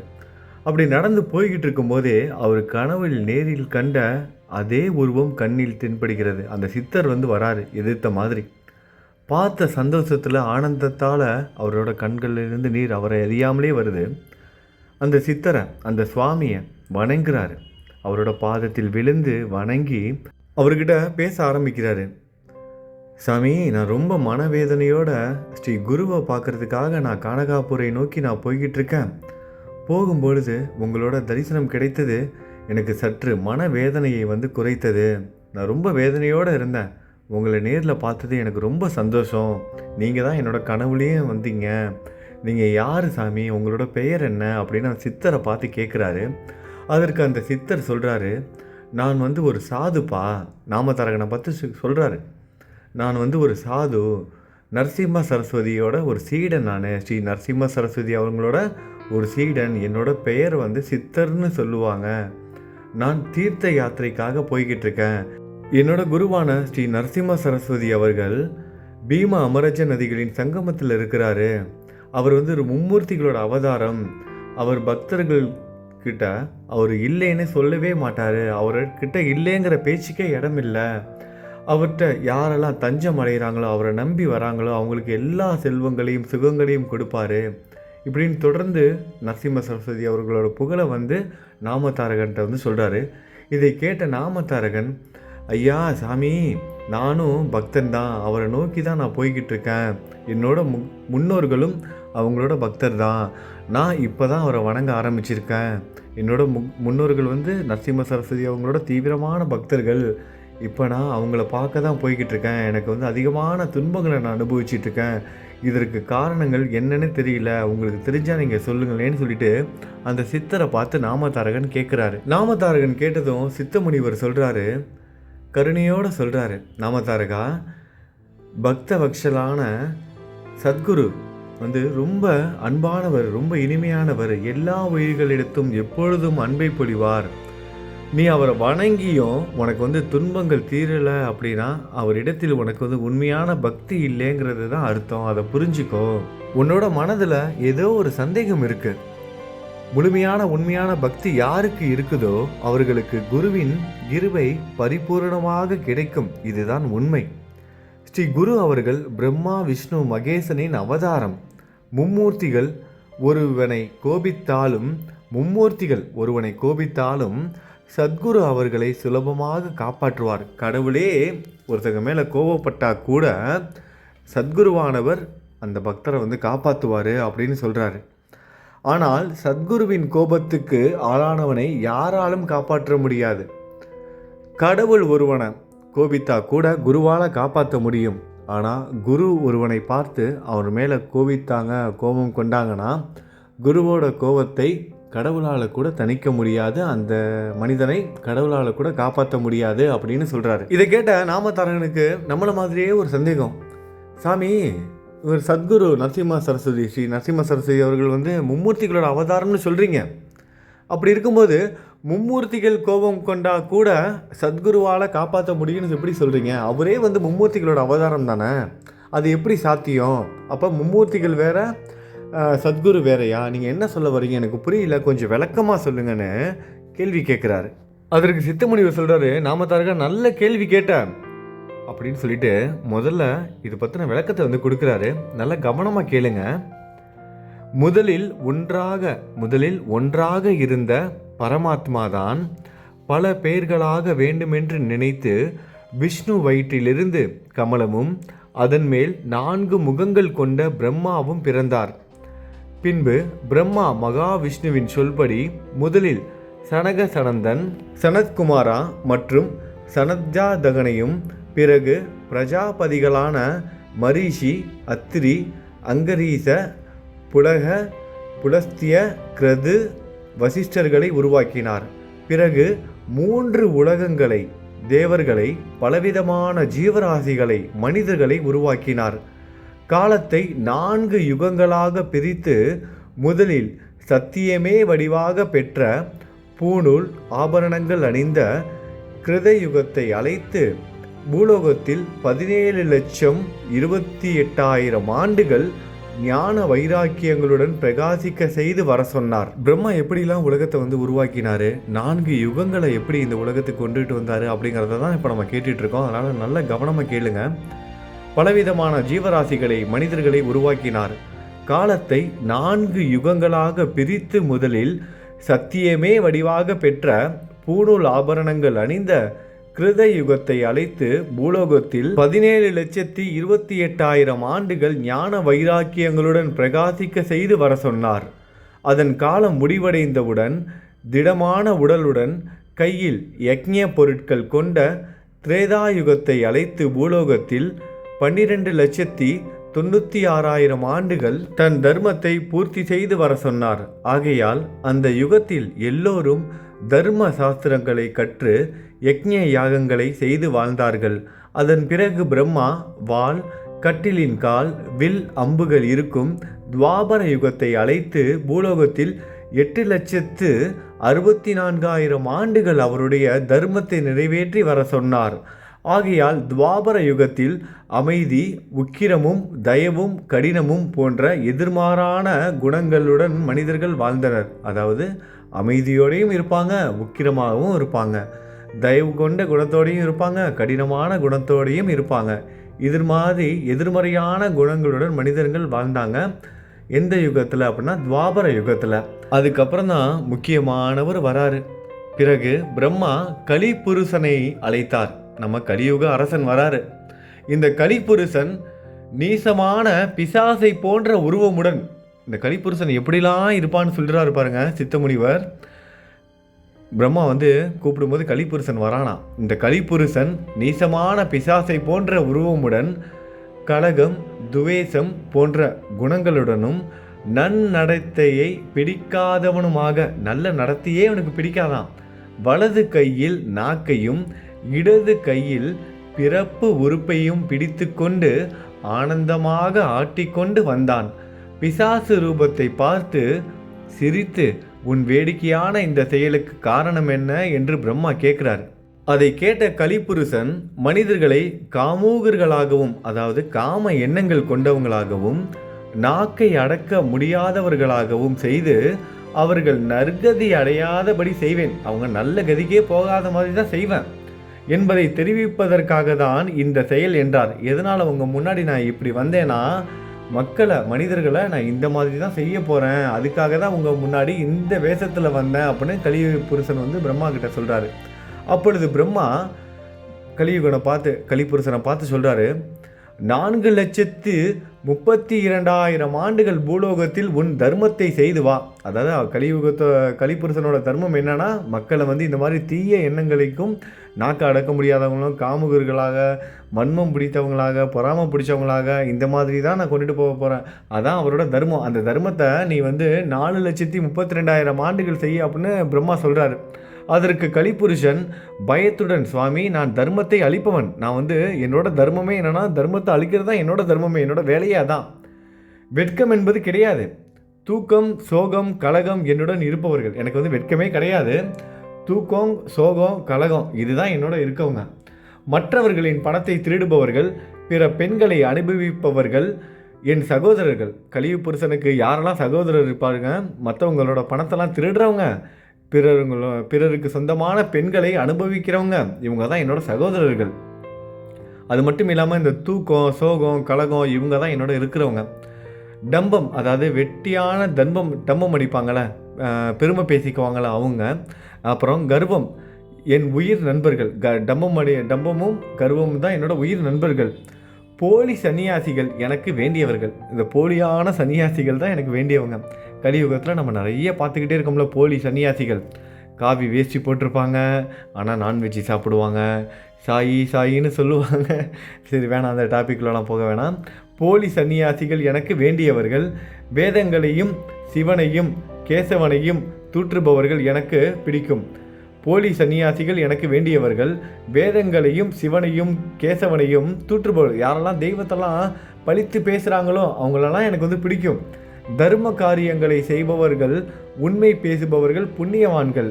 அப்படி நடந்து போய்கிட்டு இருக்கும்போதே அவர் கனவில் நேரில் கண்ட அதே உருவம் கண்ணில் தென்படுகிறது. அந்த சித்தர் வராரு எதிர்த்த மாதிரி. பார்த்த சந்தோஷத்தில் ஆனந்தத்தால் அவரோட கண்களிலிருந்து நீர் அவரை அறியாமலே வருது. அந்த சித்தரை, அந்த சுவாமியை வணங்குறாரு. அவரோட பாதத்தில் விழுந்து வணங்கி அவர்கிட்ட பேச ஆரம்பிக்கிறாரு. சாமி, நான் ரொம்ப மனவேதனையோட ஸ்ரீ குருவை பார்க்கறதுக்காக நான் கானகாபுரை நோக்கி நான் போய்கிட்டு இருக்கேன். போகும்பொழுது உங்களோட தரிசனம் கிடைத்தது எனக்கு சற்று மனவேதனையை குறைத்தது. நான் ரொம்ப வேதனையோடு இருந்தேன். உங்களை நேரில் பார்த்தது எனக்கு ரொம்ப சந்தோஷம். நீங்கள் தான் என்னோட கனவுலேயும் வந்தீங்க. நீங்கள் யார் சாமி, உங்களோட பெயர் என்ன அப்படின்னு அந்த சித்தரை பார்த்து கேட்குறாரு. அதற்கு அந்த சித்தர் சொல்கிறாரு, நான் ஒரு சாதுப்பா. நாமதாரகனை பார்த்து சொல்கிறாரு, நான் ஒரு சாது, நரசிம்ம சரஸ்வதியோட ஒரு சீடன். நான் ஸ்ரீ நரசிம்ம சரஸ்வதி அவங்களோட ஒரு சீடன். என்னோட பெயர் சித்தர்னு சொல்லுவாங்க. நான் தீர்த்த யாத்திரைக்காக போய்கிட்டு இருக்கேன். என்னோட குருவான ஸ்ரீ நரசிம்ம சரஸ்வதி அவர்கள் பீமா அமரஜ நதிகளின் சங்கமத்தில் இருக்கிறாரு. அவர் ஒரு மும்மூர்த்திகளோட அவதாரம். அவர் பக்தர்கள் கிட்ட அவர் இல்லைன்னு சொல்லவே மாட்டார். அவர்கிட்ட இல்லைங்கிற பேச்சுக்கே இடம் இல்லை. அவர்கிட்ட யாரெல்லாம் தஞ்சம் அடைகிறாங்களோ, அவரை நம்பி வராங்களோ, அவங்களுக்கு எல்லா செல்வங்களையும் சுகங்களையும் கொடுப்பாரு. இப்படின்னு தொடர்ந்து நரசிம்ம சரஸ்வதி அவர்களோட புகழை நாமதாரகன்ட்ட சொல்கிறாரு. இதை கேட்ட நாமதாரகன், ஐயா சாமி, நானும் பக்தன் தான். அவரை நோக்கி தான் நான் போய்கிட்டு இருக்கேன். என்னோட முன்னோர்களும் அவங்களோட பக்தர் தான். நான் இப்போ தான் அவரை வணங்க ஆரம்பிச்சிருக்கேன். என்னோட முன்னோர்கள் நரசிம்ம சரஸ்வதி அவங்களோட தீவிரமான பக்தர்கள். இப்போ நான் அவங்கள பார்க்க தான் போய்கிட்டு இருக்கேன். எனக்கு அதிகமான துன்பங்களை நான் அனுபவிச்சிட்ருக்கேன். இதற்கு காரணங்கள் என்னன்னு தெரியல. உங்களுக்கு தெரிஞ்சால் நீங்கள் சொல்லுங்களேன்னு சொல்லிட்டு அந்த சித்தரை பார்த்து நாமதாரகன் கேட்குறாரு. நாமதாரகன் கேட்டதும் சித்த முனிவர் சொல்கிறாரு, கருணையோடு சொல்கிறாரு, நாமதாரகா, பக்த வக்ஷலான சத்குரு ரொம்ப அன்பானவர், ரொம்ப இனிமையானவர். எல்லா உயிர்களிடத்தும் எப்பொழுதும் அன்பை பொழிவார். நீ அவரை வணங்கியும் உனக்கு துன்பங்கள் தீரலை அப்படின்னா அவரிடத்தில் உனக்கு உண்மையான பக்தி இல்லைங்கிறது தான் அர்த்தம். அதை புரிஞ்சுக்கோ. உன்னோட மனதில் ஏதோ ஒரு சந்தேகம் இருக்கு. முழுமையான உண்மையான பக்தி யாருக்கு இருக்குதோ அவர்களுக்கு குருவின் கிருபை பரிபூரணமாக கிடைக்கும். இதுதான் உண்மை. ஸ்ரீ குரு அவர்கள் பிரம்மா விஷ்ணு மகேசனின் அவதாரம். மும்மூர்த்திகள் ஒருவனை கோபித்தாலும் சத்குரு அவர்களை சுலபமாக காப்பாற்றுவார். கடவுளே ஒருத்தங்க மேலே கோபப்பட்டா கூட சத்குருவானவர் அந்த பக்தரை காப்பாற்றுவார் அப்படின்னு சொல்கிறாரு. ஆனால் சத்குருவின் கோபத்துக்கு ஆளானவனை யாராலும் காப்பாற்ற முடியாது. கடவுள் ஒருவனை கோபித்தா கூட குருவால் காப்பாற்ற முடியும். ஆனால் குரு ஒருவனை பார்த்து அவர் மேலே கோபம் கொண்டாங்கன்னா குருவோட கோபத்தை கடவுளால் கூட தணிக்க முடியாது. அந்த மனிதனை கடவுளால் கூட காப்பாற்ற முடியாது அப்படின்னு சொல்கிறாரு. இதை கேட்ட நாமதாரகனுக்கு நம்மளை மாதிரியே ஒரு சந்தேகம். சாமி, இவர் சத்குரு நரசிம்ம சரஸ்வதி, ஸ்ரீ நரசிம்ம சரஸ்வதி அவர்கள் மும்மூர்த்திகளோட அவதாரம்னு சொல்கிறீங்க. அப்படி இருக்கும்போது மும்மூர்த்திகள் கோபம் கொண்டா கூட சத்குருவால் காப்பாற்ற முடியும்னு எப்படி சொல்கிறீங்க? அவரே மும்மூர்த்திகளோட அவதாரம் தானே, அது எப்படி சாத்தியம்? அப்போ மும்மூர்த்திகள் வேற, சத்குரு வேறையா? நீங்கள் என்ன சொல்ல வரீங்க? எனக்கு புரியல, கொஞ்சம் விளக்கமாக சொல்லுங்கன்னு கேள்வி கேட்குறாரு. அதற்கு சித்தமுனிவர் சொல்கிறாரு, நாமதாரகா, நல்ல கேள்வி கேட்டேன் அப்படின்னு சொல்லிட்டு முதல்ல இது பற்றின விளக்கத்தை கொடுக்குறாரு. நல்லா கவனமாக கேளுங்க. முதலில் ஒன்றாக இருந்த பரமாத்மா தான் பல பெயர்களாக வேண்டுமென்று நினைத்து விஷ்ணு வயிற்றிலிருந்து கமலமும் அதன் மேல் 4 முகங்கள் கொண்ட பிரம்மாவும் பிறந்தார். பின்பு பிரம்மா மகாவிஷ்ணுவின் சொல்படி முதலில் சனக சனந்தன், சனத்குமாரா மற்றும் சனத்ஜாதகனையும், பிறகு பிரஜாபதிகளான மரீஷி, அத்திரி, அங்கரீச, புலக, புலஸ்திய, கிரது, வசிஷ்டர்களை உருவாக்கினார். பிறகு 3 உலகங்களை, தேவர்களை, பலவிதமான ஜீவராசிகளை, மனிதர்களை உருவாக்கினார். காலத்தை 4 யுகங்களாக பிரித்து முதலில் சத்தியமே வடிவாக பெற்ற பூணூல் ஆபரணங்கள் அணிந்த கிருதயுகத்தை அழைத்து பூலோகத்தில் 17,28,000 ஆண்டுகள் ஞான வைராக்கியங்களுடன் பிரகாசிக்க செய்து வர சொன்னார். பிரம்மா எப்படிலாம் உலகத்தை உருவாக்கினாரு, 4 யுகங்களை எப்படி இந்த உலகத்துக்கு கொண்டுட்டு வந்தாரு அப்படிங்கிறத தான் இப்போ நம்ம கேட்டுட்டு இருக்கோம். அதனால் நல்ல கவனமாக கேளுங்க. பலவிதமான ஜீவராசிகளை மனிதர்களை உருவாக்கினார். காலத்தை 4 யுகங்களாக பிரித்து முதலில் சத்தியமே வடிவாக பெற்ற பூணூல் ஆபரணங்கள் அணிந்த கிருத யுகத்தை அழைத்து பூலோகத்தில் 17,28,000 ஆண்டுகள் ஞான வைராக்கியங்களுடன் பிரகாசிக்க செய்து வர சொன்னார். அதன் காலம் முடிவடைந்தவுடன் திடமான உடலுடன் கையில் யக்ஞ பொருட்கள் கொண்ட திரேதாயுகத்தை அழைத்து பூலோகத்தில் 12,96,000 ஆண்டுகள் தன் தர்மத்தை பூர்த்தி செய்து வர சொன்னார். ஆகையால் அந்த யுகத்தில் எல்லோரும் தர்ம சாஸ்திரங்களை கற்று யக்ஞ யாகங்களை செய்து வாழ்ந்தார்கள். அதன் பிறகு பிரம்மா வாள், கட்டிலின் கால், வில், அம்புகள் இருக்கும் துவாபர யுகத்தை அழைத்து பூலோகத்தில் 8,64,000 ஆண்டுகள் அவருடைய தர்மத்தை நிறைவேற்றி வர சொன்னார். ஆகையால் துவாபர யுகத்தில் அமைதி, உக்கிரமும், தயவும், கடினமும் போன்ற எதிர்மாறான குணங்களுடன் மனிதர்கள் வாழ்ந்தனர். அதாவது அமைதியோடையும் இருப்பாங்க, உக்கிரமாகவும் இருப்பாங்க, தயவு கொண்ட குணத்தோடையும் இருப்பாங்க, கடினமான குணத்தோடையும் இருப்பாங்க. எதிர்மறையான குணங்களுடன் மனிதர்கள் வாழ்ந்தாங்க. எந்த யுகத்தில் அப்படின்னா துவாபர யுகத்தில். அதுக்கப்புறம் தான் முக்கியமானவர் வராரு. பிறகு பிரம்மா கலிபுருஷனை அழைத்தார். நம்ம கலியுக அரசன் வராரு. இந்த கலிபுருஷன் நீசமான பிசாசை போன்ற உருவமுடன், இந்த கலிபுருஷன் எப்படிலாம் இருப்பான்னு சொல்கிறாரு பாருங்க சித்தமுனிவர். பிரம்மா கூப்பிடும்போது கலிபுருஷன் வரானா. இந்த கலிபுருஷன் நீசமான பிசாசை போன்ற உருவமுடன் கலகம், துவேஷம் போன்ற குணங்களுடனும் நன்னடத்தையை பிடிக்காதவனுமாக, நல்ல நடத்தையே அவனுக்கு பிடிக்காதான், வலது கையில் நாக்கையும் இடது கையில் பிறப்பு உறுப்பையும் பிடித்து கொண்டு ஆனந்தமாக ஆட்டிக்கொண்டு வந்தான். பிசாசு ரூபத்தை பார்த்து சிரித்து, உன் வேடிக்கையான இந்த செயலுக்கு காரணம் என்ன என்று பிரம்மா கேட்கிறார். அதை கேட்ட கலிபுருஷன் மனிதர்களை காமூகர்களாகவும், அதாவது காம எண்ணங்கள் கொண்டவங்களாகவும், நாக்கை அடக்க முடியாதவர்களாகவும் செய்து அவர்கள் நற்கதி அடையாதபடி செய்வேன், அவங்க நல்ல கதிக்கே போகாத மாதிரி தான் செய்வேன் என்பதை தெரிவிப்பதற்காக தான் இந்த செயல் என்றார். எதனால் அவங்க முன்னாடி நான் இப்படி வந்தேன்னா, மனிதர்களை நான் இந்த மாதிரி தான் செய்ய போகிறேன், அதுக்காக தான் உங்கள் முன்னாடி இந்த வேஷத்தில் வந்தேன் அப்படின்னு கலிபுருஷன் பிரம்மா கிட்ட சொல்கிறாரு. அப்பொழுது பிரம்மா கலிபுருஷனை பார்த்து சொல்கிறாரு, 4,32,000 ஆண்டுகள் பூலோகத்தில் உன் தர்மத்தை செய்து வா. அதாவது கலிபுருஷனோட தர்மம் என்னன்னா, மக்களை இந்த மாதிரி தீய எண்ணங்களுக்கும், நாக்க அடக்க முடியாதவங்களும், காமுகர்களாக, மன்மம் பிடித்தவங்களாக, பொறாமை பிடிச்சவங்களாக இந்த மாதிரி தான் நான் கொண்டுட்டு போக போகிறேன். அதான் அவரோட தர்மம். அந்த தர்மத்தை நீ 4,32,000 ஆண்டுகள் செய்ய அப்படின்னு பிரம்மா சொல்கிறாரு. அதற்கு கலிபுருஷன் பயத்துடன், சுவாமி, நான் தர்மத்தை அழிப்பவன், நான் என்னோட தர்மமே என்னன்னா, தர்மத்தை அழிக்கிறது தான் என்னோட தர்மமே, என்னோட வேலையே அதான். வெட்கம் என்பது கிடையாது. தூக்கம், சோகம், கலகம் என்னுடன் இருப்பவர்கள், எனக்கு வெட்கமே கிடையாது. தூக்கம், சோகம், கலகம் இதுதான் என்னோட இருக்கவங்க. மற்றவர்களின் பணத்தை திருடுபவர்கள், பிற பெண்களை அனுபவிப்பவர்கள் என் சகோதரர்கள். கலிபுருஷனுக்கு யாரெல்லாம் சகோதரர் இருப்பாருங்க, மற்றவங்களோட பணத்தெல்லாம் திருடுறவங்க, பிறருக்கு சொந்தமான பெண்களை அனுபவிக்கிறவங்க, இவங்க தான் என்னோட சகோதரர்கள். அது மட்டும் இல்லாமல் இந்த தூக்கம், சோகம், கலகம் இவங்க தான் என்னோட இருக்கிறவங்க. டம்பம், அதாவது வெட்டியான டம்பம் அடிப்பாங்களே, பெருமை பேசிக்குவாங்களே அவங்க. அப்புறம் கர்வம் என் உயிர் நண்பர்கள். டம்பமும் கர்வமும் தான் என்னோட உயிர் நண்பர்கள். போலி சன்னியாசிகள் எனக்கு வேண்டியவர்கள். இந்த போலியான சன்னியாசிகள் தான் எனக்கு வேண்டியவங்க. கலியுகத்தில் நம்ம நிறைய பார்த்துக்கிட்டே இருக்கோம்ல போலி சன்னியாசிகள். காவி வேஷ்டி போட்டிருப்பாங்க, ஆனால் நான்வெஜ்ஜி சாப்பிடுவாங்க, சாயின்னு சொல்லுவாங்க. சரி வேணாம், அந்த டாப்பிக்லாம் போக வேணாம். போலி சன்னியாசிகள் எனக்கு வேண்டியவர்கள். வேதங்களையும் சிவனையும் கேசவனையும் தூற்றுபவர்கள் எனக்கு பிடிக்கும். போலி சன்னியாசிகள் எனக்கு வேண்டியவர்கள். வேதங்களையும் சிவனையும் கேசவனையும் தூற்றுபவர்கள், யாரெல்லாம் தெய்வத்தெல்லாம் பழித்து பேசுகிறாங்களோ அவங்களெல்லாம் எனக்கு பிடிக்கும். தர்ம காரியங்களை செய்பவர்கள், உண்மை பேசுபவர்கள் புண்ணியவான்கள்.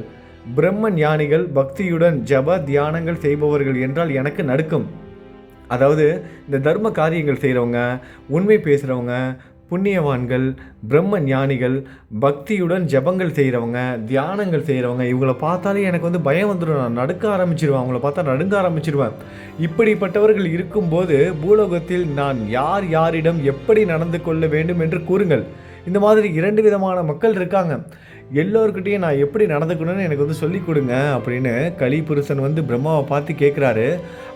பிரம்ம ஞானிகள், பக்தியுடன் ஜப தியானங்கள் செய்பவர்கள் என்றால் எனக்கு நடுக்கும். அதாவது இந்த தர்ம காரியங்கள் செய்கிறவங்க, உண்மை பேசுகிறவங்க, புண்ணியவான்கள், பிரம்ம ஞானிகள், பக்தியுடன் ஜபங்கள் செய்கிறவங்க, தியானங்கள் செய்கிறவங்க, இவங்கள பார்த்தாலே எனக்கு வந்து பயம் வந்துடும். நான் நடுக்க ஆரம்பிச்சிருவேன். அவங்கள பார்த்தா நடுங்க ஆரம்பிச்சிருவேன். இப்படிப்பட்டவர்கள் இருக்கும்போது பூலோகத்தில் நான் யார் யாரிடம் எப்படி நடந்து கொள்ள வேண்டும் என்று கூறுங்கள். இந்த மாதிரி 2 விதமான மக்கள் இருக்காங்க. எல்லோருக்கிட்டையும் நான் எப்படி நடந்துக்கணும்னு எனக்கு வந்து சொல்லிக் கொடுங்க அப்படின்னு கலிபுருஷன் வந்து பிரம்மாவை பார்த்து கேட்குறாரு.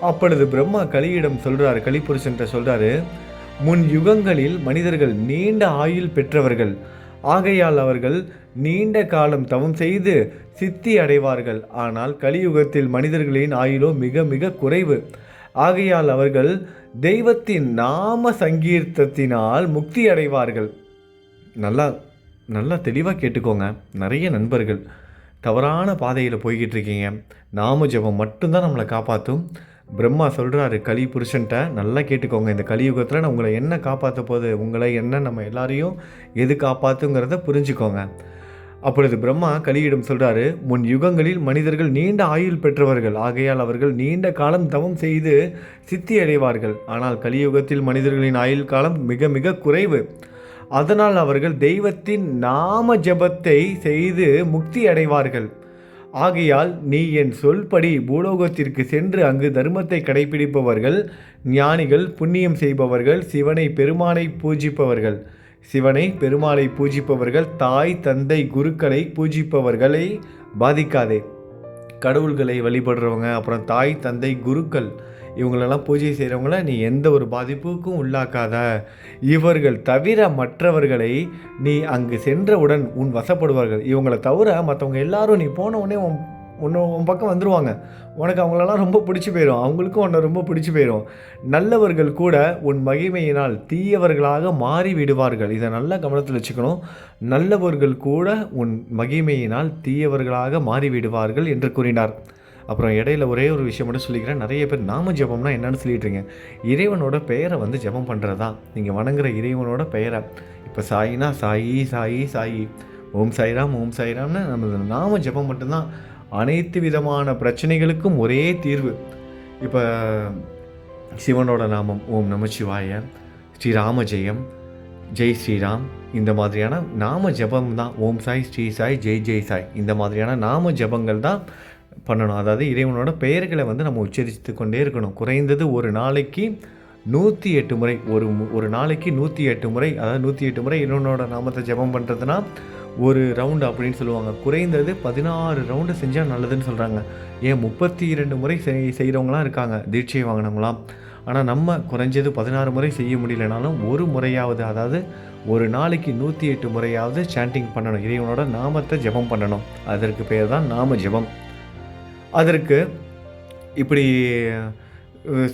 அப்பொழுது பிரம்மா கலியிடம் சொல்கிறாரு, கலிபுருஷன்கிட்ட சொல்கிறாரு, முன் யுகங்களில் மனிதர்கள் நீண்ட ஆயுள் பெற்றவர்கள். ஆகையால் அவர்கள் நீண்ட காலம் தவம் செய்து சித்தி அடைவார்கள். ஆனால் கலியுகத்தில் மனிதர்களின் ஆயுளோ மிக மிக குறைவு. ஆகையால் அவர்கள் தெய்வத்தின் நாம சங்கீர்த்தத்தினால் முக்தி அடைவார்கள். நல்லா தெளிவாக கேட்டுக்கோங்க. நிறைய நண்பர்கள் தவறான பாதையில் போய்கிட்டு இருக்கீங்க. நாம ஜபம் மட்டும்தான் நம்மளை காப்பாற்றும். பிரம்மா சொல்கிறாரு கலி புருஷன்ட்ட, நல்லா கேட்டுக்கோங்க. இந்த கலியுகத்தில் நான் உங்களை என்ன காப்பாற்ற போகுது, உங்களை என்ன, நம்ம எல்லாரையும் எது காப்பாற்றுங்கிறத புரிஞ்சுக்கோங்க. அப்பொழுது பிரம்மா கலியிடம் சொல்கிறாரு, முன் யுகங்களில் மனிதர்கள் நீண்ட ஆயுள் பெற்றவர்கள். ஆகையால் அவர்கள் நீண்ட காலம் தவம் செய்து சித்தி அடைவார்கள். ஆனால் கலியுகத்தில் மனிதர்களின் ஆயுள் காலம் மிக மிக குறைவு. அதனால் அவர்கள் தெய்வத்தின் நாம ஜபத்தை செய்து முக்தி அடைவார்கள். ஆகையால் நீ என் சொல்படி பூலோகத்திற்கு சென்று அங்கு தர்மத்தை கடைபிடிப்பவர்கள், ஞானிகள், புண்ணியம் செய்பவர்கள், சிவனை பெருமாளை பூஜிப்பவர்கள், தாய் தந்தை குருக்களை பூஜிப்பவர்களை பாதிக்காதே. கடவுள்களை வழிபடுறவங்க, அப்புறம் தாய் தந்தை குருக்கள், இவங்களெல்லாம் பூஜை செய்கிறவங்கள நீ எந்த ஒரு பாதிப்புக்கும் உள்ளாக்காத. இவர்கள் தவிர மற்றவர்களை நீ அங்கு சென்றவுடன் உன் வசப்படுவார்கள். இவங்களை தவிர மற்றவங்க எல்லாரும் நீ போன உடனே உன் பக்கம் வந்துடுவாங்க. உனக்கு அவங்களெல்லாம் ரொம்ப பிடிச்சி போயிடும், அவங்களுக்கும் உன்னை ரொம்ப பிடிச்சி போயிடும். நல்லவர்கள் கூட உன் மகிமையினால் தீயவர்களாக மாறி விடுவார்கள். இதை நல்லா கவனத்தில் வச்சுக்கணும். நல்லவர்கள் கூட உன் மகிமையினால் தீயவர்களாக மாறிவிடுவார்கள் என்று கூறினார். அப்புறம் இடையில ஒரே ஒரு விஷயம் மட்டும் சொல்லிக்கிறேன். நிறைய பேர் நாம ஜபம்னா என்னன்னு சொல்லிட்டுருங்க. இறைவனோட பெயரை வந்து ஜபம் பண்ணுறதா, நீங்கள் வணங்குற இறைவனோட பெயரை. இப்போ சாயினா சாயி சாயி சாயி, ஓம் சாய்ராம் ஓம் சாய்ராம்னு நம்ம நாம ஜபம் மட்டும்தான் அனைத்து விதமான பிரச்சனைகளுக்கும் ஒரே தீர்வு. இப்போ சிவனோட நாமம் ஓம் நமச்சிவாய, ஸ்ரீராம ஜெயம், ஜெய் ஸ்ரீராம், இந்த மாதிரியான நாம ஜபம் தான். ஓம் சாய், ஸ்ரீ சாய், ஜெய் ஜெய் சாய், இந்த மாதிரியான நாம ஜபங்கள் தான் பண்ணணும். அதாவது இறைவனோட பெயர்களை வந்து நம்ம உச்சரித்து கொண்டே இருக்கணும். குறைந்தது ஒரு நாளைக்கு 108 முறை, ஒரு நாளைக்கு 108 முறை, அதாவது 108 முறை இறைவனோட நாமத்தை ஜபம் பண்ணுறதுனா ஒரு ரவுண்டு அப்படின்னு சொல்லுவாங்க. குறைந்தது 16 ரவுண்டு செஞ்சால் நல்லதுன்னு சொல்கிறாங்க. ஏன் 32 முறை செய்கிறவங்களாம் இருக்காங்க, தீட்சை வாங்கினவங்களாம். ஆனால் நம்ம குறைஞ்சது 16 முறை செய்ய முடியலனாலும் ஒரு முறையாவது, அதாவது ஒரு நாளைக்கு 108 முறையாவது சாண்டிங் பண்ணணும், இறைவனோட நாமத்தை ஜபம் பண்ணணும். அதற்கு பேர் தான் நாம ஜபம். அதற்கு இப்படி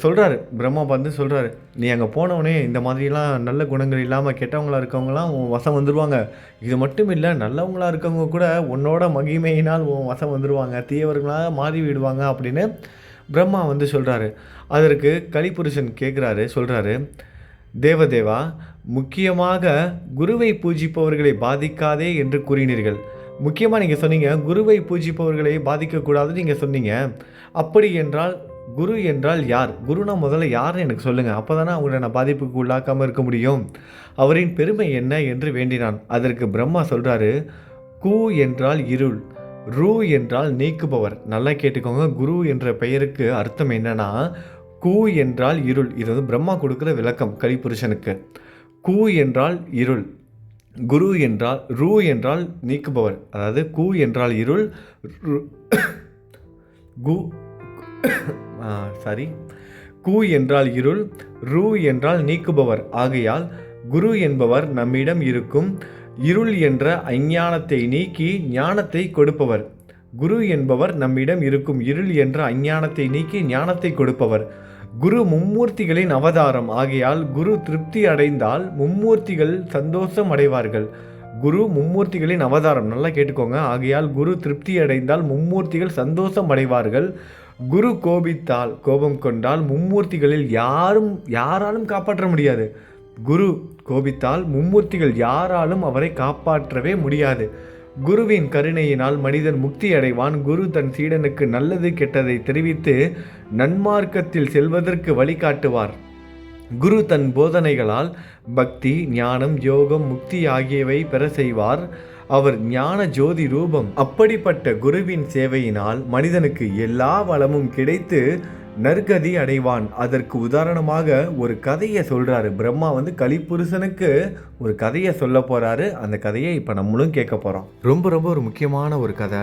சொல்கிறாரு பிரம்மா வந்து சொல்கிறாரு, நீ அங்கே போனவனே இந்த மாதிரிலாம் நல்ல குணங்கள் இல்லாமல் கெட்டவங்களாக இருக்கவங்களாம் உன் வசம் வந்துடுவாங்க. இது மட்டும் இல்லை, நல்லவங்களாக இருக்கவங்க கூட உன்னோட மகிமையினால் உன் வசம் வந்துடுவாங்க, தீயவர்களாக மாறி விடுவாங்க அப்படின்னு பிரம்மா வந்து சொல்கிறாரு. அதற்கு கலிபுருஷன் கேட்குறாரு, சொல்கிறாரு, தேவதேவா, முக்கியமாக குருவை பூஜிப்பவர்களை பாதிக்காதே என்று கூறினீர்கள். முக்கியமாக நீங்கள் சொன்னீங்க குருவை பூஜிப்பவர்களை பாதிக்கக்கூடாதுன்னு நீங்கள் சொன்னீங்க. அப்படி என்றால் குரு என்றால் யார்? குருனா முதல்ல யாருன்னு எனக்கு சொல்லுங்கள், அப்போ தானே அவங்கள நான் பாதிப்புக்கு உள்ளாக்காமல் இருக்க முடியும். அவரின் பெருமை என்ன என்று வேண்டினான். அதற்கு பிரம்மா சொல்கிறாரு, கு என்றால் இருள், ரு என்றால் நீக்குபவர். நல்லா கேட்டுக்கோங்க, குரு என்ற பெயருக்கு அர்த்தம் என்னன்னா, கு என்றால் இருள். இது வந்து பிரம்மா கொடுக்குற விளக்கம் கலிபுருஷனுக்கு. கு என்றால் இருள், குரு என்றால், ரு என்றால் நீக்குபவர். அதாவது கு என்றால் இருள், கு என்றால் இருள், ரு என்றால் நீக்குபவர். ஆகையால் குரு என்பவர் நம்மிடம் இருக்கும் இருள் என்ற அஞ்ஞானத்தை நீக்கி ஞானத்தை கொடுப்பவர். குரு என்பவர் நம்மிடம் இருக்கும் இருள் என்ற அஞ்ஞானத்தை நீக்கி ஞானத்தை கொடுப்பவர். குரு மும்மூர்த்திகளின் அவதாரம். ஆகையால் குரு திருப்தி அடைந்தால் மும்மூர்த்திகள் சந்தோஷம் அடைவார்கள். குரு மும்மூர்த்திகளின் அவதாரம், நல்லா கேட்டுக்கோங்க. ஆகையால் குரு திருப்தி அடைந்தால் மும்மூர்த்திகள் சந்தோஷம் அடைவார்கள். குரு கோபம் கொண்டால் மும்மூர்த்திகளில் யாராலும் காப்பாற்ற முடியாது. குரு கோபித்தால் மும்மூர்த்திகள் யாராலும் அவரை காப்பாற்றவே முடியாது. குருவின் கருணையினால் மனிதன் முக்தி அடைவான். குரு தன் சீடனுக்கு நல்லது கெட்டதை தெரிவித்து நன்மார்க்கத்தில் செல்வதற்கு வழிகாட்டுவார். குரு தன் போதனைகளால் பக்தி, ஞானம், யோகம், முக்தி ஆகியவை பெற செய்வார். அவர் ஞான ஜோதி ரூபம். அப்படிப்பட்ட குருவின் சேவையினால் மனிதனுக்கு எல்லா வளமும் கிடைத்து நற்கதி அடைவான். அதற்கு உதாரணமாக ஒரு கதையை சொல்றாரு. பிரம்மா கலிப்புருஷனுக்கு ஒரு கதையை சொல்ல போறாரு. அந்த கதையை இப்போ நம்மளும் கேட்க போறோம். ரொம்ப ரொம்ப ஒரு முக்கியமான ஒரு கதை.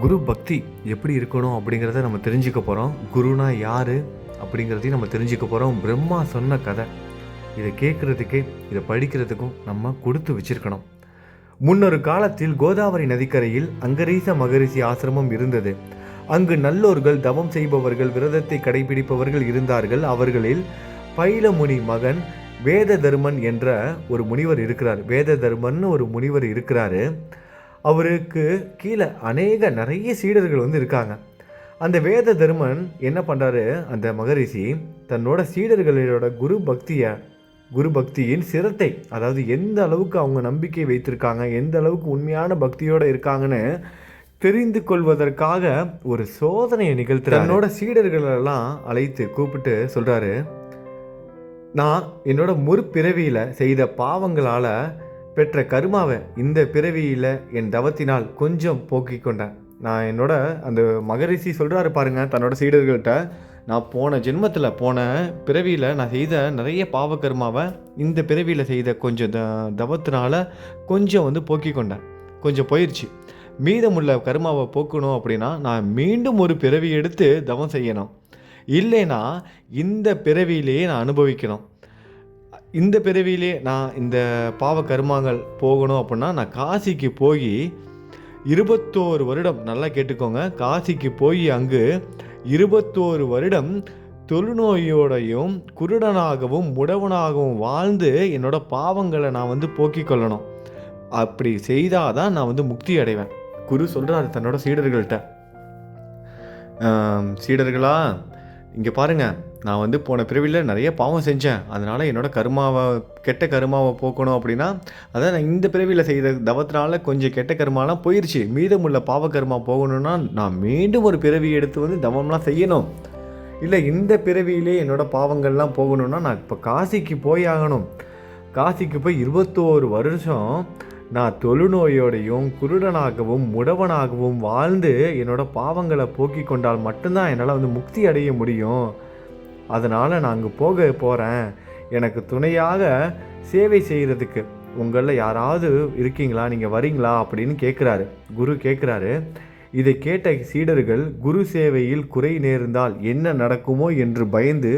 குரு பக்தி எப்படி இருக்கணும் அப்படிங்கிறத நம்ம தெரிஞ்சுக்க போறோம். குருனா யாரு அப்படிங்கிறதையும் நம்ம தெரிஞ்சுக்க போறோம். பிரம்மா சொன்ன கதை. இதை கேட்கறதுக்கே இதை படிக்கிறதுக்கும் நம்ம கொடுத்து வச்சிருக்கணும். முன்னொரு காலத்தில் கோதாவரி நதிக்கரையில் அங்கரீச மகரிஷி ஆசிரமம் இருந்தது. அங்கு நல்லோர்கள், தவம் செய்பவர்கள், விரதத்தை கடைபிடிப்பவர்கள் இருந்தார்கள். அவர்களில் பைலமுனி மகன் வேத தர்மன் என்ற ஒரு முனிவர் இருக்கிறார். வேத தர்மன் ஒரு முனிவர் இருக்கிறாரு. அவருக்கு கீழே நிறைய சீடர்கள் இருக்காங்க. அந்த வேத தர்மன் என்ன பண்ணுறாரு, அந்த மகரிஷி தன்னோட சீடர்களோட குரு பக்தியின் சிரத்தை, அதாவது எந்த அளவுக்கு அவங்க நம்பிக்கை வைத்திருக்காங்க, எந்த அளவுக்கு உண்மையான பக்தியோடு இருக்காங்கன்னு தெரிந்து கொள்வதற்காக ஒரு சோதனையை நிகழ்த்துறாரு. தன்னோட சீடர்களெல்லாம் அழைத்து கூப்பிட்டு சொல்கிறாரு, நான் என்னோட முற்பிறவியில் செய்த பாவங்களால் பெற்ற கருமாவை இந்த பிறவியில் என் தவத்தினால் கொஞ்சம் போக்கிக் கொண்டேன். நான் என்னோட அந்த மகரிஷி சொல்கிறாரு பாருங்க தன்னோட சீடர்கள்ட்ட, நான் போன ஜென்மத்தில் போன பிறவியில் நான் செய்த நிறைய பாவகர்மாவை இந்த பிறவியில் செய்த கொஞ்சம் தவத்தினால கொஞ்சம் போக்கிக் கொண்டேன். கொஞ்சம் போயிடுச்சு. மீதமுள்ள கர்மாவை போக்கணும் அப்படின்னா நான் மீண்டும் ஒரு பிறவி எடுத்து தவம் செய்யணும். இல்லைன்னா இந்த பிறவியிலேயே நான் அனுபவிக்கணும். இந்த பிறவியிலே நான் இந்த பாவ கர்மாங்கள் போகணும் அப்படின்னா நான் காசிக்கு போய் 21 வருடம், நல்லா கேட்டுக்கோங்க, காசிக்கு போய் அங்கு 21 வருடம் தொழுநோயோடையும் குருடனாகவும் முடவனாகவும் வாழ்ந்து என்னோட பாவங்களை நான் போக்கிக் கொள்ளணும். அப்படி செய்தாதான் நான் முக்தி அடைவேன். குரு சொல்கிறாரு தன்னோட சீடர்கள்ட்ட, சீடர்களா இங்கே பாருங்கள், நான் போன பிறவியில் நிறைய பாவம் செஞ்சேன். அதனால் என்னோட கெட்ட கருமாவை போக்கணும் அப்படின்னா, அதான் நான் இந்த பிறவியில் செய்த தவத்தினால கொஞ்சம் கெட்ட கருமாலாம் போயிடுச்சு. மீதமுள்ள பாவ கருமா போகணும்னா நான் மீண்டும் ஒரு பிறவி எடுத்து தவம்லாம் செய்யணும். இல்லை இந்த பிறவியிலே என்னோட பாவங்கள்லாம் போகணும்னா நான் இப்போ காசிக்கு போய் ஆகணும். காசிக்கு போய் 21 வருஷம் நான் தொழுநோயோடையும் குருடனாகவும் முடவனாகவும் வாழ்ந்து என்னோட பாவங்களை போக்கி கொண்டால் மட்டும்தான் என்னால் முக்தி அடைய முடியும். அதனால் நான் அங்கே போக போகிறேன். எனக்கு துணையாக சேவை செய்கிறதுக்கு உங்களில் யாராவது இருக்கீங்களா, நீங்கள் வரீங்களா அப்படின்னு கேட்குறாரு. குரு கேட்குறாரு. இதை கேட்ட சீடர்கள் குரு சேவையில் குறை நேர்ந்தால் என்ன நடக்குமோ என்று பயந்து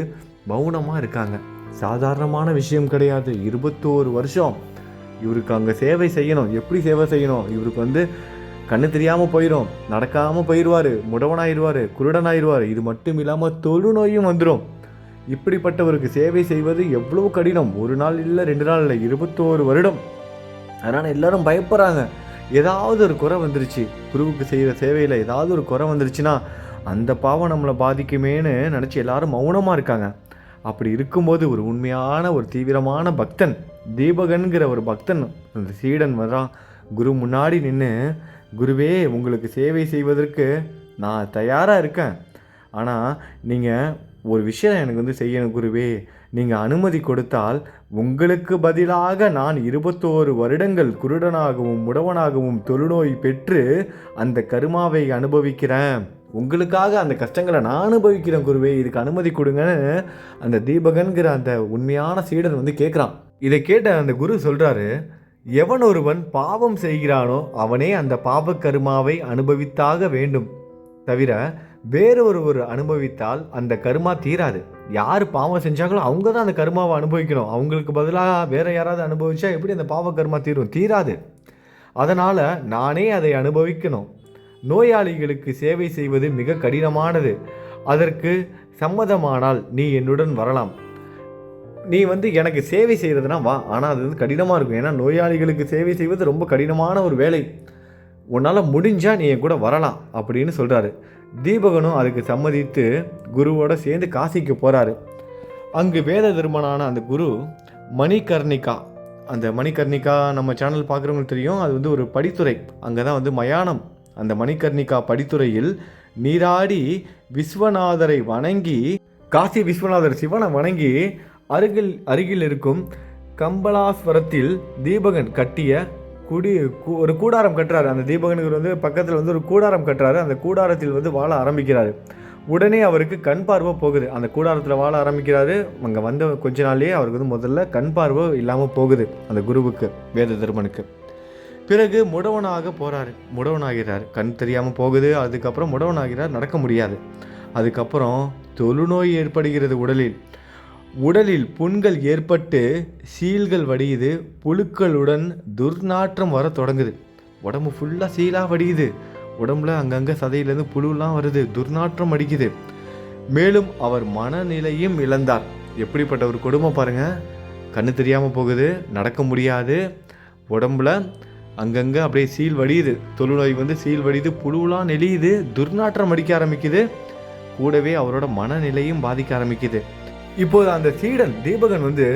மௌனமாக இருக்காங்க. சாதாரணமான விஷயம் கிடையாது. 21 வருஷம் இவருக்கு அங்கே சேவை செய்யணும். எப்படி சேவை செய்யணும்? இவருக்கு கண்ணு தெரியாமல் போயிடும், நடக்காமல் போயிடுவார், முடவனாயிடுவார், குருடனாயிடுவார். இது மட்டும் இல்லாமல் தொழுநோயும் வந்துடும். இப்படிப்பட்டவருக்கு சேவை செய்வது எவ்வளோ கடினம். ஒரு நாள் இல்லை, 2 நாள் இல்லை, 21 வருடம். அதனால் எல்லாரும் பயப்படுறாங்க. ஏதாவது ஒரு குறை வந்துருச்சு, குருவுக்கு செய்கிற சேவையில் ஏதாவது ஒரு குறை வந்துருச்சுன்னா அந்த பாவம் நம்மளை பாதிக்குமேன்னு நினச்சி எல்லாரும் மௌனமாக இருக்காங்க. அப்படி இருக்கும்போது ஒரு உண்மையான ஒரு தீவிரமான பக்தன், தீபகன்கிற ஒரு பக்தன், அந்த சீடன் வரான். குரு முன்னாடி நின்று, குருவே உங்களுக்கு சேவை செய்வதற்கு நான் தயாராக இருக்கேன். ஆனால் நீங்கள் ஒரு விஷயம் எனக்கு செய்யணும் குருவே. நீங்கள் அனுமதி கொடுத்தால் உங்களுக்கு பதிலாக நான் 21 வருடங்கள் குருடனாகவும் முடவனாகவும் தொழுநோய் பெற்று அந்த கருமாவை அனுபவிக்கிறேன். உங்களுக்காக அந்த கஷ்டங்களை நான் அனுபவிக்கிறேன் குருவே, இதுக்கு அனுமதி கொடுங்கன்னு அந்த தீபகன்கிற அந்த உண்மையான சீடன் கேட்குறான். இதை கேட்ட அந்த குரு சொல்கிறாரு, எவன் ஒருவன் பாவம் செய்கிறானோ அவனே அந்த பாவ கருமாவை அனுபவித்தாக வேண்டும். தவிர வேறொருவர் அனுபவித்தால் அந்த கருமா தீராது. யார் பாவம் செஞ்சாங்களோ அவங்க தான் அந்த கருமாவை அனுபவிக்கணும். அவங்களுக்கு பதிலாக வேற யாராவது அனுபவிச்சா எப்படி அந்த பாவ கருமா தீராது. அதனால் நானே அதை அனுபவிக்கணும். நோயாளிகளுக்கு சேவை செய்வது மிக கடினமானது. அதற்கு சம்மதமானால் நீ என்னுடன் வரலாம். நீ எனக்கு சேவை செய்கிறதுனா வா, ஆனால் அது கடினமாக இருக்கும். ஏன்னா நோயாளிகளுக்கு சேவை செய்வது ரொம்ப கடினமான ஒரு வேலை. உன்னால் முடிஞ்சால் நீ என் கூட வரலாம் அப்படின்னு சொல்கிறாரு. தீபகனும் அதுக்கு சம்மதித்து குருவோடு சேர்ந்து காசிக்கு போகிறாரு. அங்கு வேத தர்மனான அந்த குரு மணிகர்ணிகா. அந்த மணிகர்ணிகா நம்ம சேனல் பார்க்குறவங்களுக்கு தெரியும், அது வந்து ஒரு படித்துறை. அங்கே தான் வந்து மயானம். அந்த மணிகர்ணிகா படித்துறையில் நீராடி விஸ்வநாதரை வணங்கி, காசி விஸ்வநாதர் சிவனை வணங்கி அருகில் இருக்கும் கம்பலாஸ்வரத்தில் தீபகன் கட்டிய ஒரு கூடாரம் கட்டுறாரு. அந்த தீபகனுக்கு வந்து பக்கத்தில் வந்து ஒரு கூடாரம் கட்டுறாரு. அந்த கூடாரத்தில் வந்து வாழ ஆரம்பிக்கிறாரு. உடனே அவருக்கு கண் பார்வை போகுது. அந்த கூடாரத்தில் வாழ ஆரம்பிக்கிறாரு. அங்கே வந்த கொஞ்ச நாள்லேயே அவருக்கு வந்து முதல்ல கண் பார்வை இல்லாமல் போகுது அந்த குருவுக்கு, வேத தர்மனுக்கு. பிறகு முடவனாக போகிறாரு, முடவனாகிறார். கண் தெரியாமல் போகுது. அதுக்கப்புறம் முடவனாகிறார், நடக்க முடியாது. அதுக்கப்புறம் தொழுநோய் ஏற்படுகிறது. உடலில் புண்கள் ஏற்பட்டு சீல்கள் வடியுது. புழுக்களுடன் துர்நாற்றம் வர தொடங்குது. உடம்பு ஃபுல்லாக சீலாக வடியுது. உடம்புல அங்கங்கே சதையிலேருந்து புழுலாம் வருது, துர்நாற்றம் அடிக்குது. மேலும் அவர் மனநிலையும் இழந்தார். எப்படிப்பட்ட ஒரு கொடுமை பாருங்கள். கண்ணு தெரியாமல் போகுது, நடக்க முடியாது. உடம்புல அங்கங்கே அப்படியே சீல் வடியுது. தொழுநோய் வந்து சீல் வடியுது, புழுலாம் நெளியுது, துர்நாற்றம் அடிக்க ஆரம்பிக்குது. கூடவே அவரோட மனநிலையும் பாதிக்க ஆரம்பிக்குது. இப்போது அந்த சீடன் தீபகன் வந்து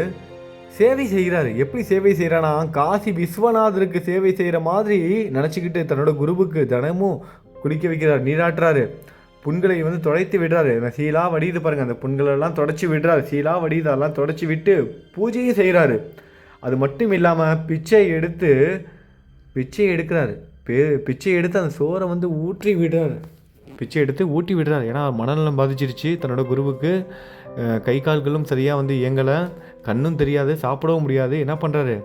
சேவை செய்கிறாரு. எப்படி சேவை செய்கிறானா, காசி விஸ்வநாதருக்கு சேவை செய்கிற மாதிரி நினச்சிக்கிட்டு தன்னோட குருவுக்கு தினமும் குளிக்க வைக்கிறார், நீராட்டுறாரு. புண்களை வந்து துடைத்து விடுறாரு. சீலாக வடியுது பாருங்கள், அந்த புண்களெல்லாம் தொடச்சி விடுறாரு. சீலாக வடியுது, அதெல்லாம் தொடச்சி விட்டு பூஜையும் செய்கிறாரு. அது மட்டும் இல்லாமல் பிச்சை எடுக்கிறாரு. பிச்சை எடுத்து அந்த சோறை வந்து ஊற்றி விடுறாரு. ஏன்னா மனநலம் பாதிச்சிருச்சு. தன்னோட குருவுக்கு கை கால்களும் சரியாக வந்து இயங்கலை, கண்ணும் தெரியாது, சாப்பிடவும் முடியாது. என்ன பண்ணுறாரு,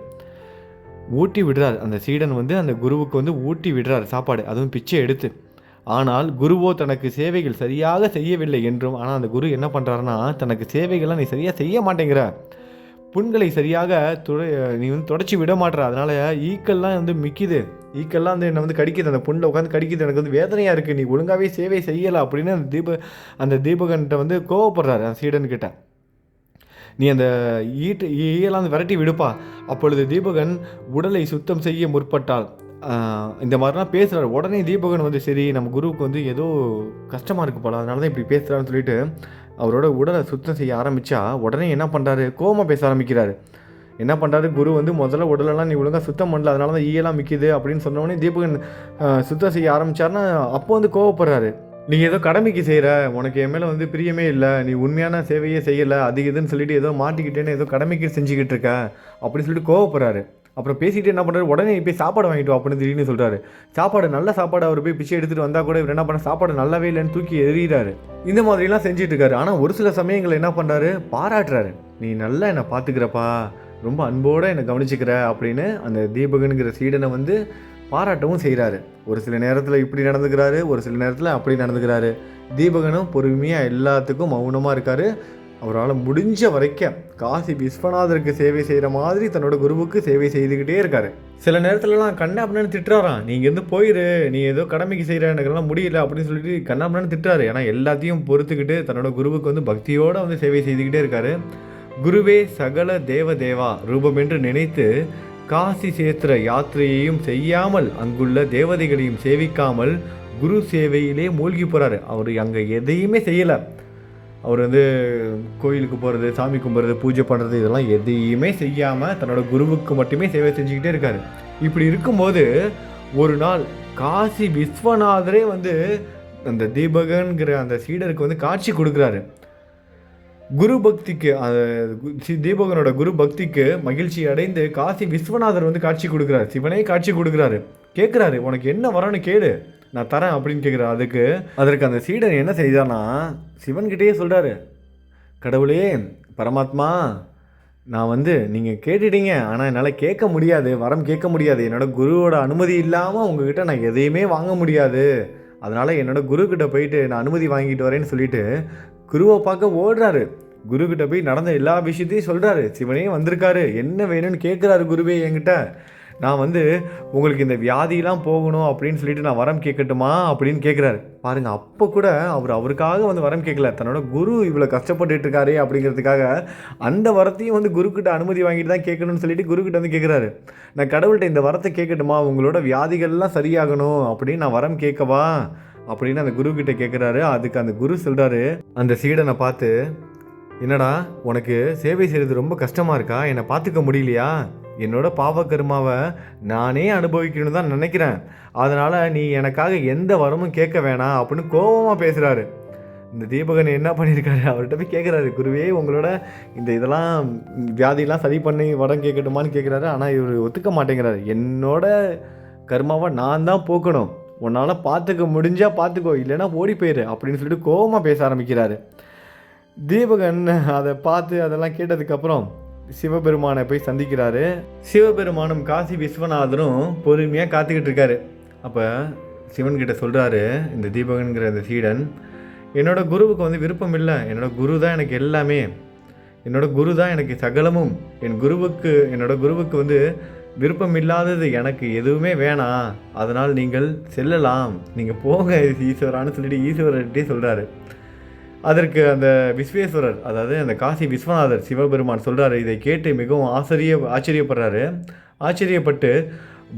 ஊட்டி விடுறாரு. அந்த சீடன் வந்து அந்த குருவுக்கு வந்து ஊட்டி விடுறாரு சாப்பாடு, அதுவும் பிச்சை எடுத்து. ஆனால் குருவோ தனக்கு சேவைகள் சரியாக செய்யவில்லை என்றும், ஆனால் அந்த குரு என்ன பண்ணுறாருன்னா, தனக்கு சேவைகள்லாம் நீ சரியாக செய்ய மாட்டேங்கிற, புண்களை சரியாக நீ வந்து தொடச்சி விட மாட்டேற, அதனால் ஈக்கள்லாம் வந்து மிக்குது, ஈக்கள்லாம் வந்து என்னை வந்து கடிக்குது, அந்த புண்ணில் உட்காந்து கடிக்குது, எனக்கு வந்து வேதனையாக இருக்குது, நீ ஒழுங்காகவே சேவை செய்யலை அப்படின்னு அந்த தீபகன்கிட்ட வந்து கோவப்படுறாரு அந்த சீடன்கிட்ட. நீ அந்த ஈயெல்லாம் வந்து விரட்டி விடுப்பா. அப்பொழுது தீபகன் உடலை சுத்தம் செய்ய முற்பட்டால் இந்த மாதிரிலாம் பேசுகிறார். உடனே தீபகன் வந்து சரி நம்ம குருவுக்கு வந்து ஏதோ கஷ்டமாக இருக்குது போல, அதனால தான் இப்படி பேசுகிறான்னு சொல்லிட்டு அவரோட உடலை சுத்தம் செய்ய ஆரம்பித்தா உடனே என்ன பண்ணுறாரு, கோவமாக பேச ஆரம்பிக்கிறாரு. என்ன பண்ணுறாரு, குரு வந்து முதல்ல உடலெல்லாம் நீ ஒழுங்காக சுத்தம் பண்ணல, அதனால தான் ஈயெல்லாம் மிக்குது அப்படின்னு சொன்னோடனே தீபகன் சுத்தம் செய்ய ஆரம்பித்தார்னா அப்போ வந்து கோவப்படுறாரு. நீ ஏதோ கடமைக்கு செய்கிற, உனக்கு என் மேலே வந்து பிரியமே இல்லை, நீ உண்மையான சேவையே செய்யலை, அது இதுன்னு சொல்லிட்டு ஏதோ மாட்டிக்கிட்டேன்னு ஏதோ கடமைக்கு செஞ்சுக்கிட்டு இருக்க அப்படின்னு சொல்லிட்டு கோவப்படுறாரு. அப்புறம் பேசிக்கிட்டு என்ன பண்ணுறாரு, உடனே போய் சாப்பாடு வாங்கிட்டு வா அப்படின்னு திடீர்னு சொல்கிறாரு. சாப்பாடு நல்ல சாப்பாடு அவர் போய் பிச்சை எடுத்துகிட்டு வந்தால் கூட இவர் என்ன பண்ண, சாப்பாடு நல்லாவே இல்லைன்னு தூக்கி எறிகிறாரு. இந்த மாதிரிலாம் செஞ்சுட்டு இருக்காரு. ஆனால் ஒரு சில சமயங்கள் என்ன பண்ணுறாரு, பாராட்டுறாரு. நீ நல்லா என்னை பார்த்துக்கிறப்பா, ரொம்ப அன்போடு என்னை கவனிச்சுக்கிற அப்படின்னு அந்த தீபகனுங்கிற சீடனை வந்து பாராட்டவும் செய்கிறாரு. ஒரு சில நேரத்தில் இப்படி நடந்துக்கிறாரு, ஒரு சில நேரத்தில் அப்படி நடந்துக்கிறாரு. தீபகனும் பொறுமையாக எல்லாத்துக்கும் மௌனமாக இருக்கார். அவரால் முடிஞ்ச வரைக்கும் காசி விஸ்வநாதருக்கு சேவை செய்கிற மாதிரி தன்னோட குருவுக்கு சேவை செய்துக்கிட்டே இருக்காரு. சில நேரத்துலலாம் கண்ணாபண்ணு திட்டுறாராம், நீ இங்கேருந்து போயிரு, நீ ஏதோ கடமைக்கு செய்கிற, எனக்கெல்லாம் முடியல அப்படின்னு சொல்லிட்டு கண்ணாபண்ணு திட்டுறாரு. ஏன்னா எல்லாத்தையும் பொறுத்துக்கிட்டு தன்னோட குருவுக்கு வந்து பக்தியோடு வந்து சேவை செய்துக்கிட்டே இருக்காரு. குருவே சகல தேவதேவா ரூபம் என்று நினைத்து காசி சேத்திர யாத்திரையையும் செய்யாமல் அங்குள்ள தேவதைகளையும் சேவிக்காமல் குரு சேவையிலே மூழ்கி போகிறாரு. அவர் அங்கே எதையுமே செய்யலை. அவர் வந்து கோயிலுக்கு போகிறது, சாமி கும்பிட்றது, பூஜை பண்ணுறது, இதெல்லாம் எதையுமே செய்யாமல் தன்னோட குருவுக்கு மட்டுமே சேவை செஞ்சுக்கிட்டே இருக்கார். இப்படி இருக்கும்போது ஒரு நாள் காசி விஸ்வநாதரே வந்து அந்த தீபகன்கிற அந்த சீடருக்கு வந்து காட்சி கொடுக்குறாரு. குரு பக்திக்கு, தீபகனோட குரு பக்திக்கு மகிழ்ச்சி அடைந்து காசி விஸ்வநாதர் வந்து காட்சி கொடுக்குறாரு. சிவனே காட்சி கொடுக்குறாரு. கேட்குறாரு, உனக்கு என்ன வரணும்னு கேளு, நான் தரேன் அப்படின்னு கேட்குறாரு. அதற்கு அந்த சீடன் என்ன செய்தானா, சிவன்கிட்டயே சொல்கிறாரு, கடவுளே பரமாத்மா, நான் வந்து நீங்கள் கேட்டுட்டீங்க, ஆனால் என்னால் கேட்க முடியாது, வரம் கேட்க முடியாது, என்னோடய குருவோட அனுமதி இல்லாமல் உங்ககிட்ட நான் எதையுமே வாங்க முடியாது, அதனால் என்னோடய குருக்கிட்ட போயிட்டு நான் அனுமதி வாங்கிட்டு வரேன்னு சொல்லிட்டு குருவை பார்க்க ஓடுறாரு. குருக்கிட்ட போய் நடந்த எல்லா விஷயத்தையும் சொல்கிறாரு. சிவனே வந்திருக்காரு, என்ன வேணும்னு கேட்குறாரு குருவே என்கிட்ட. நான் வந்து உங்களுக்கு இந்த வியாதியெலாம் போகணும் அப்படின்னு சொல்லிட்டு நான் வரம் கேட்கட்டுமா அப்படின்னு கேட்குறாரு. பாருங்கள், அப்போ கூட அவருக்காக வந்து வரம் கேட்கல, தன்னோட குரு இவ்வளோ கஷ்டப்பட்டுட்டு இருக்காரு அப்படிங்கிறதுக்காக அந்த வரத்தையும் வந்து குருக்கிட்ட அனுமதி வாங்கிட்டு தான் கேட்கணும்னு சொல்லிட்டு குருக்கிட்ட வந்து கேட்குறாரு. நான் கடவுள்கிட்ட இந்த வரத்தை கேட்கட்டுமா, உங்களோட வியாதிகள்லாம் சரியாகணும் அப்படின்னு நான் வரம் கேட்கவா அப்படின்னு அந்த குருக்கிட்ட கேட்குறாரு. அதுக்கு அந்த குரு சொல்கிறாரு, அந்த சீடனை பார்த்து, என்னடா உனக்கு சேவை செய்கிறது ரொம்ப கஷ்டமாக இருக்கா? என்னை பார்த்துக்க முடியலையா? என்னோட பாவ கர்மாவை நானே அனுபவிக்கணும்னு தான் நினைக்கிறேன். அதனால் நீ எனக்காக எந்த வரமும் கேட்க வேணாம் அப்படின்னு கோபமாக பேசுகிறாரு. இந்த தீபகன் என்ன பண்ணியிருக்காரு, அவர்கிட்ட போய் கேட்குறாரு, குருவே உங்களோட இந்த இதெல்லாம் வியாதியெல்லாம் சரி பண்ணி வரம் கேட்கட்டுமான்னு கேட்குறாரு. ஆனால் இவர் ஒத்துக்க மாட்டேங்கிறாரு. என்னோட கர்மாவை நான் தான் போக்கணும், உன்னால் பார்த்துக்க முடிஞ்சால் பார்த்துக்கோ, இல்லைன்னா ஓடி போயிரு அப்படின்னு சொல்லிட்டு கோபமாக பேச ஆரம்பிக்கிறாரு. தீபகன் அதை பார்த்து அதெல்லாம் கேட்டதுக்கப்புறம் சிவபெருமானை போய் சந்திக்கிறாரு. சிவபெருமானும் காசி விஸ்வநாதரும் பொறுமையாக காத்துக்கிட்டு இருக்காரு. அப்போ சிவன்கிட்ட சொல்கிறாரு இந்த தீபகன்கிற அந்த சீடன், என்னோட குருவுக்கு விருப்பம் இல்லை, என்னோட குரு தான் எனக்கு எல்லாமே, என்னோட குரு தான் எனக்கு சகலமும், என்னோட குருவுக்கு விருப்பம் இல்லாதது எனக்கு எதுவுமே வேணாம், அதனால் நீங்கள் செல்லலாம், நீங்கள் போங்க ஈஸ்வரான்னு சொல்லிட்டு ஈஸ்வரர்கிட்டே சொல்கிறாரு. அதற்கு அந்த விஸ்வேஸ்வரர், அதாவது அந்த காசி விஸ்வநாதர் சிவபெருமான் சொல்கிறாரு. இதை கேட்டு மிகவும் ஆச்சரியப்படுறாரு. ஆச்சரியப்பட்டு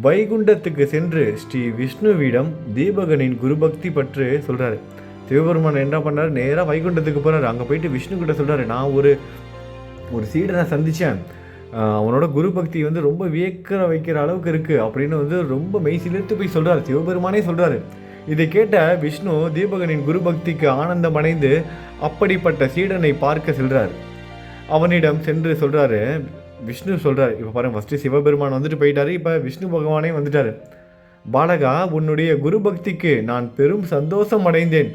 வைகுண்டத்துக்கு சென்று ஸ்ரீ விஷ்ணுவிடம் தீபகனின் குருபக்தி பற்றி சொல்கிறாரு. சிவபெருமான் என்ன பண்ணார், நேராக வைகுண்டத்துக்கு போகிறார். அங்கே போயிட்டு விஷ்ணுக்கிட்ட சொல்கிறாரு, நான் ஒரு சீடனை சந்தித்தேன், அவனோட குரு பக்தி ரொம்ப வியக்கிற வைக்கிற அளவுக்கு இருக்குது அப்படின்னு ரொம்ப மெய்சிலிர்த்து போய் சொல்கிறார். சிவபெருமானே சொல்கிறாரு. இதை கேட்ட விஷ்ணு தீபகனின் குரு பக்திக்கு ஆனந்தம் அடைந்து அப்படிப்பட்ட சீடனை பார்க்க செல்றார். அவனிடம் சென்று சொல்கிறாரு, விஷ்ணு சொல்கிறார், இப்போ பாருங்க, ஃபஸ்ட்டு சிவபெருமான் போயிட்டாரு, இப்போ விஷ்ணு பகவானே வந்துட்டார். பாலகா, உன்னுடைய குரு பக்திக்கு நான் பெரும் சந்தோஷம் அடைந்தேன்,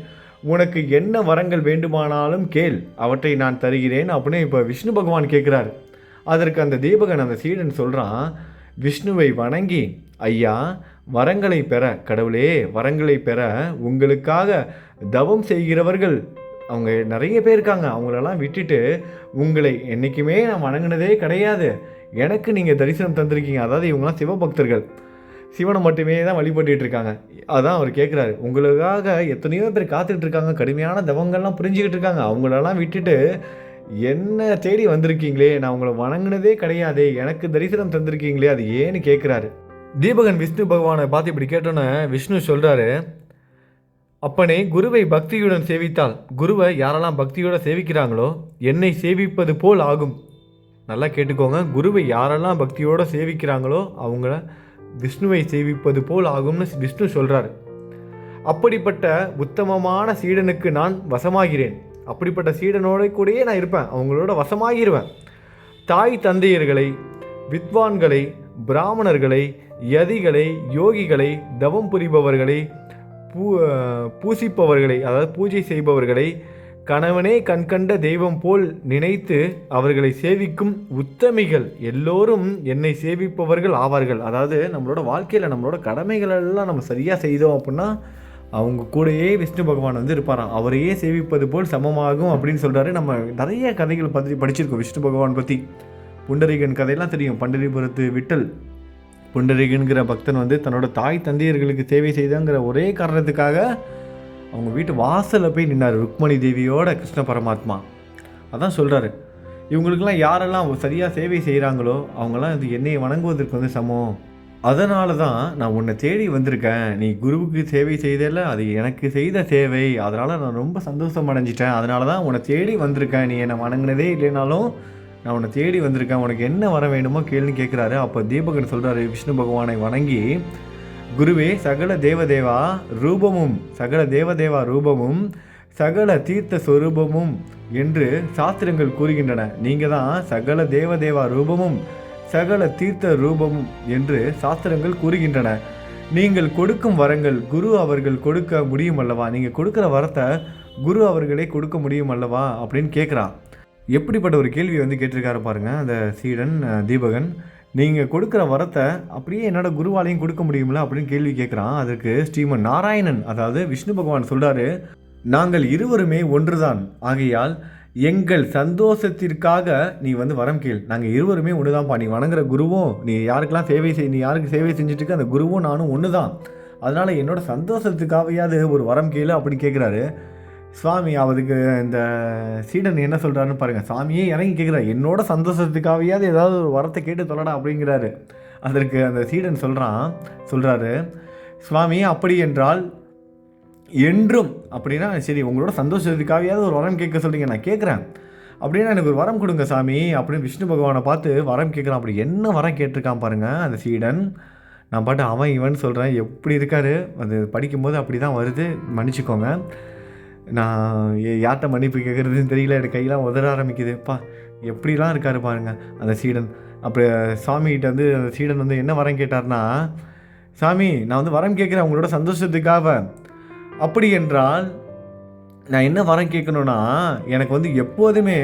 உனக்கு என்ன வரங்கள் வேண்டுமானாலும் கேள், அவற்றை நான் தருகிறேன் அப்படின்னு இப்போ விஷ்ணு பகவான் கேட்குறாரு. அதற்கு அந்த தீபகன் அந்த சீடன் சொல்கிறான், விஷ்ணுவை வணங்கி, ஐயா வரங்களை பெற, கடவுளே வரங்களை பெற உங்களுக்காக தவம் செய்கிறவர்கள் அவங்க நிறைய பேர் இருக்காங்க, அவங்களெல்லாம் விட்டுட்டு உங்களை என்றைக்குமே நான் வணங்கினதே கிடையாது, எனக்கு நீங்கள் தரிசனம் தந்திருக்கீங்க. அதாவது இவங்களாம் சிவபக்தர்கள், சிவனை மட்டுமே தான் வழிபட்டுட்டு இருக்காங்க. அதான் அவர் கேட்குறாரு, உங்களுக்காக எத்தனையோ பேர் காத்துக்கிட்டு இருக்காங்க, கடுமையான தவங்கள்லாம் புரிஞ்சுக்கிட்டு இருக்காங்க, அவங்களெல்லாம் விட்டுட்டு என்ன தேடி வந்திருக்கீங்களே, நான் உங்களை வணங்கினதே கிடையாது, எனக்கு தரிசனம் தந்திருக்கீங்களே, அது ஏன்னு கேட்குறாரு. தீபகன் விஷ்ணு பகவானை பார்த்து இப்படி கேட்டோன்னே விஷ்ணு சொல்கிறாரு, அப்பனே, குருவை பக்தியுடன் சேவித்தால், குருவை யாரெல்லாம் பக்தியோடு சேவிக்கிறாங்களோ என்னை சேவிப்பது போல் ஆகும். நல்லா கேட்டுக்கோங்க, குருவை யாரெல்லாம் பக்தியோடு சேவிக்கிறாங்களோ அவங்கள விஷ்ணுவை சேவிப்பது போல் ஆகும்னு விஷ்ணு சொல்கிறாரு. அப்படிப்பட்ட உத்தமமான சீடனுக்கு நான் வசமாகிறேன், அப்படிப்பட்ட சீடனோட கூடயே நான் இருப்பேன், அவங்களோட வசமாகிடுவேன். தாய் தந்தையர்களை, வித்வான்களை, பிராமணர்களை, யதிகளை, யோகிகளை, தவம் புரிபவர்களை, பூசிப்பவர்களை, அதாவது பூஜை செய்பவர்களை கணவனே கண்கண்ட தெய்வம் போல் நினைத்து அவர்களை சேவிக்கும் உத்தமிகள் எல்லோரும் என்னை சேவிப்பவர்கள் ஆவார்கள். அதாவது நம்மளோட வாழ்க்கையில் நம்மளோட கடமைகள் எல்லாம் நம்ம சரியாக செய்தோம் அப்படின்னா அவங்க கூடயே விஷ்ணு பகவான் இருப்பாராம், அவரையே சேவிப்பது போல் சமமாகும் அப்படின்னு சொல்கிறாரு. நம்ம நிறைய கதைகள் பற்றி படிச்சிருக்கோம் விஷ்ணு பகவான் பற்றி. புண்டரீகன் கதையெல்லாம் தெரியும். பண்டரிபுரத்து விட்டல் புண்டரீகன்கிற பக்தன் தன்னோட தாய் தந்தையர்களுக்கு சேவை செய்தாங்கிற ஒரே காரணத்துக்காக அவங்க வீட்டு வாசலில் போய் நின்னார், ருக்மணி தேவியோட கிருஷ்ண பரமாத்மா. அதான் சொல்கிறாரு, இவங்களுக்கெல்லாம் யாரெல்லாம் சரியாக சேவை செய்கிறாங்களோ அவங்களாம் என்னை வணங்குவதற்கு சமம், அதனால தான் நான் உன்னை தேடி வந்திருக்கேன், நீ குருவுக்கு சேவை செய்தல அது எனக்கு செய்த சேவை, அதனால் நான் ரொம்ப சந்தோஷம் அடைஞ்சிட்டேன், அதனால தான் உன்னை தேடி வந்திருக்கேன், நீ என்னை வணங்கினதே இல்லைனாலும் நான் உன்னை தேடி வந்திருக்கேன், உனக்கு என்ன வர வேண்டுமோ கேள்னு கேட்குறாரு. அப்போ தீபகன் சொல்கிறாரு, விஷ்ணு பகவானை வணங்கி, குருவே, சகல தேவதேவா ரூபமும் சகல தீர்த்த ஸ்வரூபமும் என்று சாஸ்திரங்கள் கூறுகின்றன. நீங்கள் தான் சகல தேவதேவா ரூபமும் சகல தீர்த்த ரூபமும் என்று சாஸ்திரங்கள் கூறுகின்றன. நீங்கள் கொடுக்கும் வரங்கள் குரு அவர்கள் கொடுக்க முடியும் அல்லவா, நீங்கள் கொடுக்குற வரத்தை குரு அவர்களே கொடுக்க முடியும் அல்லவா அப்படின்னு கேட்குறான். எப்படிப்பட்ட ஒரு கேள்வி கேட்டிருக்காரு பாருங்கள் அந்த சீடன் தீபகன். நீங்கள் கொடுக்குற வரத்தை அப்படியே என்னோட குருவாலையும் கொடுக்க முடியுமில்ல அப்படின்னு கேள்வி கேட்குறான். அதற்கு ஸ்ரீமன் நாராயணன், அதாவது விஷ்ணு பகவான் சொல்கிறாரு, நாங்கள் இருவருமே ஒன்றுதான், ஆகையால் எங்கள் சந்தோஷத்திற்காக நீ வரம் கேள், நாங்கள் இருவருமே ஒன்று தான்ப்பா, நீ வணங்குற குருவும் நீ யாருக்கெல்லாம் நீ யாருக்கு சேவை செஞ்சுட்டு இருக்க அந்த குருவும் நானும் ஒன்று தான், அதனால் என்னோட சந்தோஷத்துக்காகையாவது ஒரு வரம் கேளு அப்படின்னு கேட்குறாரு. சுவாமி அதுக்கு இந்த சீடன் என்ன சொல்கிறாருன்னு பாருங்கள். சாமியே இறங்கி கேட்குறாரு, என்னோட சந்தோஷத்துக்காகவே ஏதாவது ஒரு வரத்தை கேட்டு தொல்லடா அப்படிங்கிறாரு. அதற்கு அந்த சீடன் சொல்கிறாரு, சுவாமி அப்படி என்றால் என்றும், அப்படின்னா சரி உங்களோட சந்தோஷத்துக்காகவே ஒரு வரம் கேட்க சொல்கிறீங்க, நான் கேட்குறேன், அப்படின்னா எனக்கு ஒரு வரம் கொடுங்க சாமி அப்படின்னு விஷ்ணு பகவானை பார்த்து வரம் கேட்குறான். அப்படி என்ன வரம் கேட்டிருக்கான் பாருங்கள் அந்த சீடன். நான் பாட்டு அவன் இவன் சொல்கிறேன், எப்படி இருக்காரு அது படிக்கும்போது அப்படி தான் வருது, மன்னிச்சிக்கோங்க. நான் யார்கிட்ட மன்னிப்பு கேட்குறதுன்னு தெரியல, எனக்கு கையெல்லாம் உதற ஆரம்பிக்குதுப்பா. எப்படிலாம் இருக்காரு பாருங்கள் அந்த சீடன். அப்போ சாமிகிட்ட வந்து அந்த சீடன் வந்து என்ன வரம் கேட்டார்னா, சாமி நான் வந்து வரம் கேட்குறேன் உங்களோட சந்தோஷத்துக்காக. அப்படி என்றால் நான் என்ன வரம் கேட்கணுன்னா, எனக்கு வந்து எப்போதுமே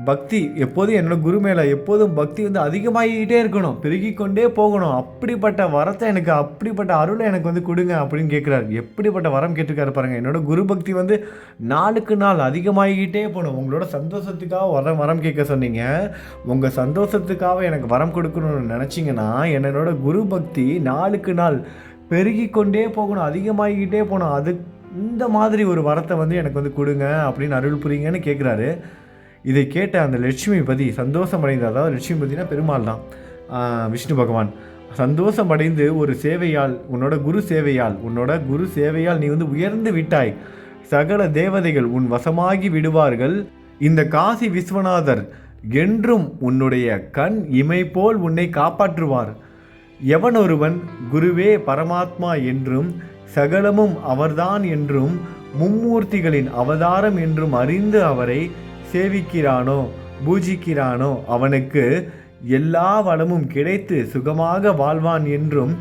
பக்தி, எப்போதும் என்னோடய குரு மேலே எப்போதும் பக்தி வந்து அதிகமாகிக்கிட்டே இருக்கணும், பெருகிக்கொண்டே போகணும். அப்படிப்பட்ட வரத்தை எனக்கு, அப்படிப்பட்ட அருளை எனக்கு வந்து கொடுங்க அப்படின்னு கேட்குறாரு. எப்படிப்பட்ட வரம் கேட்டிருக்காரு பாருங்கள். என்னோட குரு பக்தி வந்து நாளுக்கு நாள் அதிகமாகிக்கிட்டே போகணும். உங்களோட சந்தோஷத்துக்காக வரம் கேட்க சொன்னீங்க. உங்கள் சந்தோஷத்துக்காக எனக்கு வரம் கொடுக்கணும்னு நினச்சிங்கன்னா என்னோட குரு பக்தி நாளுக்கு நாள் பெருகிக்கொண்டே போகணும், அதிகமாகிக்கிட்டே போகணும். அது இந்த மாதிரி ஒரு வரத்தை வந்து எனக்கு வந்து கொடுங்க அப்படின்னு அருள் புரியுங்கன்னு கேட்குறாரு. இதை கேட்ட அந்த லட்சுமிபதி சந்தோஷம் அடைந்து, அதாவது லட்சுமிபதினா பெருமாள் தான், விஷ்ணு பகவான் சந்தோஷம் அடைந்து, ஒரு சேவையால், உன்னோட குரு சேவையால் நீ வந்து உயர்ந்து விட்டாய். சகல தேவதைகள் உன் வசமாகி விடுவார்கள். இந்த காசி விஸ்வநாதர் என்றும் உன்னுடைய கண் இமை போல் உன்னை காப்பாற்றுவார். எவன் ஒருவன் குருவே பரமாத்மா என்றும் சகலமும் அவர்தான் என்றும் மும்மூர்த்திகளின் அவதாரம் என்றும் அறிந்து அவரை சேவிக்கிறானோ பூஜிக்கிறானோ அவனுக்கு எல்லா வளமும் கிடைத்து சுகமாக வாழ்வான் என்றும்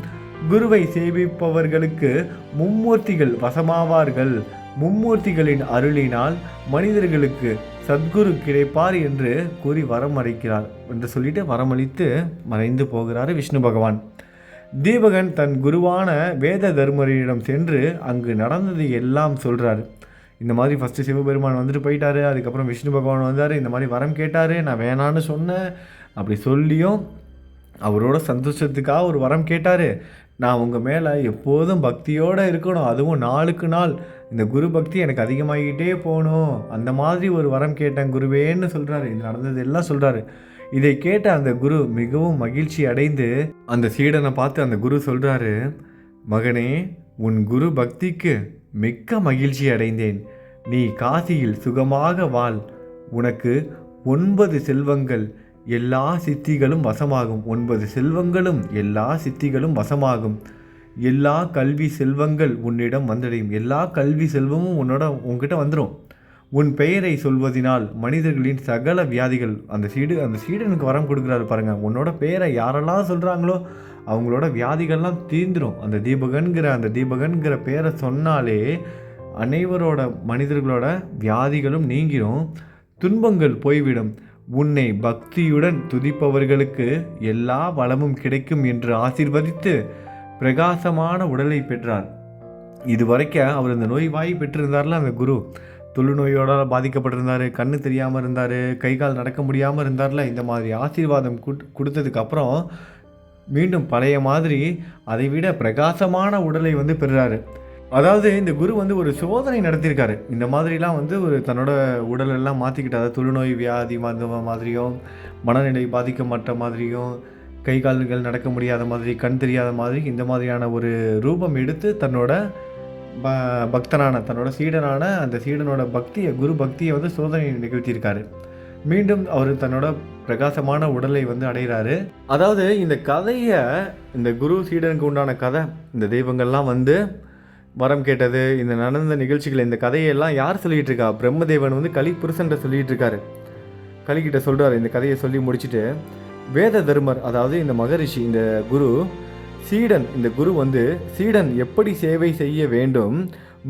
குருவை சேவிப்பவர்களுக்கு மும்மூர்த்திகள் வசமாவார்கள். மும்மூர்த்திகளின் அருளினால் மனிதர்களுக்கு சத்குரு கிடைப்பார் என்று கூறி வரமளிக்கிறார் என்று சொல்லிட்டு வரமளித்து மறைந்து போகிறார் விஷ்ணு பகவான். தீபகன் தன் குருவான வேத தர்மரிடம் சென்று அங்கு நடந்தது எல்லாம் சொல்கிறார். இந்த மாதிரி ஃபஸ்ட்டு சிவபெருமான் வந்துட்டு போயிட்டார், அதுக்கப்புறம் விஷ்ணு பகவான் வந்தார், இந்த மாதிரி வரம் கேட்டார், நான் வேணான்னு சொன்னேன். அப்படி சொல்லியும் அவரோட சந்தோஷத்துக்காக ஒரு வரம் கேட்டார். நான் உங்கள் மேலே எப்போதும் பக்தியோடு இருக்கணும், அதுவும் நாளுக்கு நாள் இந்த குரு பக்தி எனக்கு அதிகமாகிக்கிட்டே போகணும், அந்த மாதிரி ஒரு வரம் கேட்டேன் குருவேன்னு சொல்கிறாரு. இது நடந்தது எல்லாம் சொல்கிறாரு. இதை கேட்ட அந்த குரு மிகவும் மகிழ்ச்சி அடைந்து அந்த சீடனை பார்த்து அந்த குரு சொல்கிறாரு, மகனே உன் குரு பக்திக்கு மிக்க மகிழ்ச்சி அடைந்தேன். நீ காசியில் சுகமாக வாழ். உனக்கு 9 செல்வங்கள் எல்லா சித்திகளும் வசமாகும். 9 செல்வங்களும் எல்லா சித்திகளும் வசமாகும். எல்லா கல்வி செல்வங்கள் உன்னிடம் வந்தடையும். எல்லா கல்வி செல்வமும் உன்கிட்ட வந்துடும். உன் பெயரை சொல்வதனால் மனிதர்களின் சகல வியாதிகள், அந்த சீடனுக்கு வரம் கொடுக்குறாரு பாருங்கள். உன்னோட பெயரை யாரெல்லாம் சொல்கிறாங்களோ அவங்களோட வியாதிகள்லாம் தீர்ந்துடும். அந்த தீபகன்கிற பெயரை சொன்னாலே அனைவரோட மனிதர்களோட வியாதிகளும் நீங்கிடும், துன்பங்கள் போய்விடும். உன்னை பக்தியுடன் துதிப்பவர்களுக்கு எல்லா வளமும் கிடைக்கும் என்று ஆசீர்வதித்து பிரகாசமான உடலை பெற்றார். இதுவரைக்கும் அவர் இந்த நோய்வாய் பெற்றிருந்தார்ல அந்த குரு, தொழுநோயோட பாதிக்கப்பட்டிருந்தார், கண்ணு தெரியாமல் இருந்தார், கை கால் நடக்க முடியாமல் இருந்தார்ல, இந்த மாதிரி ஆசீர்வாதம் கொடுத்ததுக்கப்புறம் மீண்டும் பழைய மாதிரி அதை விட பிரகாசமான உடலை வந்து பெறுறாரு. அதாவது இந்த குரு வந்து ஒரு சோதனை நடத்தியிருக்காரு. இந்த மாதிரிலாம் வந்து ஒரு தன்னோட உடலெல்லாம் மாற்றிக்கிட்டார். தொழுநோய் வியாதி மாதிரியும், மனநிலை பாதிக்கப்பட்ட மாதிரியும், கை கால்கள் நடக்க முடியாத மாதிரி, கண் தெரியாத மாதிரி, இந்த மாதிரியான ஒரு ரூபம் எடுத்து தன்னோட தன்னோட சீடனான அந்த சீடனோட குரு பக்தியை வந்து சோதனை நிகழ்த்தியிருக்காரு. மீண்டும் அவர் தன்னோட பிரகாசமான உடலை வந்து அடைகிறாரு. அதாவது இந்த கதையை, இந்த குரு சீடனுக்கு உண்டான கதை, இந்த தெய்வங்கள்லாம் வந்து வரம் கேட்டது, இந்த நடந்த நிகழ்ச்சிகள், இந்த கதையெல்லாம் யார் சொல்லிகிட்டு இருக்கா? பிரம்மதேவன் வந்து கலிபுருஷன்கிட்ட சொல்லிகிட்டு இருக்காரு. கலிக்கிட்ட சொல்கிறாரு. இந்த கதையை சொல்லி முடிச்சுட்டு வேத தர்மர், அதாவது இந்த மகரிஷி, இந்த குரு சீடன், இந்த குரு வந்து சீடன் எப்படி சேவை செய்ய வேண்டும்,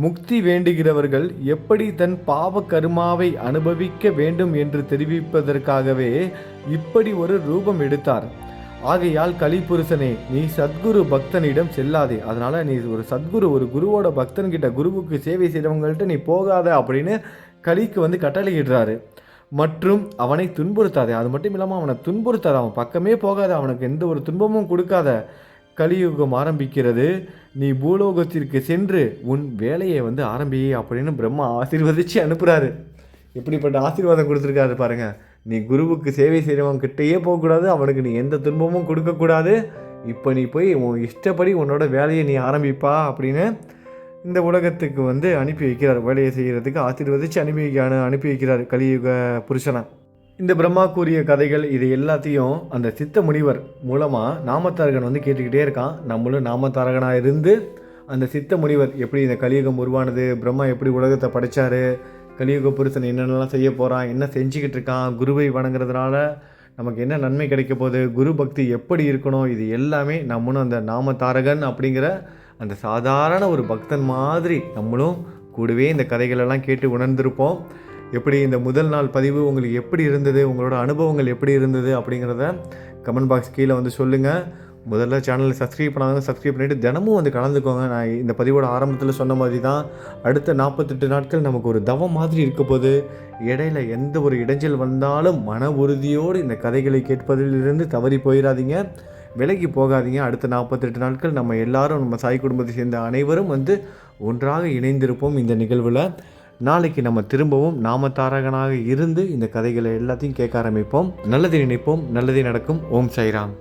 முக்தி வேண்டுகிறவர்கள் எப்படி தன் பாவ கர்மாவை அனுபவிக்க வேண்டும் என்று தெரிவிப்பதற்காகவே இப்படி ஒரு ரூபம் எடுத்தார். ஆகையால் கலிபுருஷனே, நீ சத்குரு பக்தனிடம் செல்லாதே. அதனால் நீ ஒரு குருவோட பக்தன்கிட்ட, குருவுக்கு சேவை செய்கிறவங்கள்ட்ட நீ போகாத அப்படின்னு கலிக்கு வந்து கட்டளையிடுறாரு. மற்றும் அவனை துன்புறுத்தாதே. அது மட்டும் இல்லாமல் அவனை துன்புறுத்தாத, அவன் பக்கமே போகாத, அவனுக்கு எந்த ஒரு துன்பமும் கொடுக்காத. கலியுகம் ஆரம்பிக்கிறது, நீ பூலோகத்திற்கு சென்று உன் வேலையை வந்து ஆரம்பி அப்படின்னு பிரம்மா ஆசீர்வதித்து அனுப்புகிறாரு. எப்படிப்பட்ட ஆசீர்வாதம் கொடுத்துருக்காரு பாருங்கள். நீ குருவுக்கு சேவை செய்கிறவங்கிட்டேயே போகக்கூடாது, அவனுக்கு நீ எந்த துன்பமும் கொடுக்கக்கூடாது. இப்போ நீ போய் உன் இஷ்டப்படி உன்னோட வேலையை நீ ஆரம்பிப்பா அப்படின்னு இந்த உலகத்துக்கு வந்து அனுப்பி வைக்கிறார். வேலையை செய்கிறதுக்கு ஆசீர்வதித்து அனுப்பி வைக்கிறார் கலியுக புருஷனை. இந்த பிரம்மா கூறிய கதைகள் இது எல்லாத்தையும் அந்த சித்த முனிவர் மூலமாக நாமத்தாரகன் வந்து கேட்டுக்கிட்டே இருக்கான். நம்மளும் நாமத்தாரகனாக இருந்து அந்த சித்த முனிவர் எப்படி இந்த கலியுகம் உருவானது, பிரம்மா எப்படி உலகத்தை படைச்சார், கலியுக புருஷன் என்னென்னலாம் செய்ய போகிறான், என்ன செஞ்சுக்கிட்டு இருக்கான், குருவை வணங்குறதுனால நமக்கு என்ன நன்மை கிடைக்க போகுது, குரு பக்தி எப்படி இருக்கணும், இது எல்லாமே நம்மளும் அந்த நாமத்தாரகன் அப்படிங்கிற அந்த சாதாரண ஒரு பக்தன் மாதிரி நம்மளும் கூடவே இந்த கதைகளெல்லாம் கேட்டு உணர்ந்திருப்போம். எப்படி இந்த முதல் நாள் பதிவு உங்களுக்கு எப்படி இருந்தது, உங்களோட அனுபவங்கள் எப்படி இருந்தது அப்படிங்கிறத கமெண்ட் பாக்ஸ் கீழே வந்து சொல்லுங்கள். முதல்ல சேனலை சப்ஸ்கிரைப் பண்ணாங்க, சப்ஸ்கிரைப் பண்ணிவிட்டு தினமும் வந்து கலந்துக்கோங்க. நான் இந்த பதிவோட ஆரம்பத்தில் சொன்ன மாதிரி தான் அடுத்த 48 நாட்கள் நமக்கு ஒரு தவம் மாதிரி இருக்க போது. இடையில எந்த ஒரு இடைஞ்சல் வந்தாலும் மன உறுதியோடு இந்த கதைகளை கேட்பதிலிருந்து தவறி போயிடாதீங்க, விலகி போகாதீங்க. அடுத்த 48 நாட்கள் நம்ம எல்லாரும் நம்ம சாய் குடும்பத்தை சேர்ந்த அனைவரும் வந்து ஒன்றாக இணைந்திருப்போம் இந்த நிகழ்வில். நாளைக்கு நம்ம திரும்பவும் நாமத்தாரகனாக இருந்து இந்த கதைகளை எல்லாத்தையும் கேட்க ஆரம்பிப்போம். நல்லதை நினைப்போம், நல்லதே நடக்கும். ஓம் சாய்ராம்.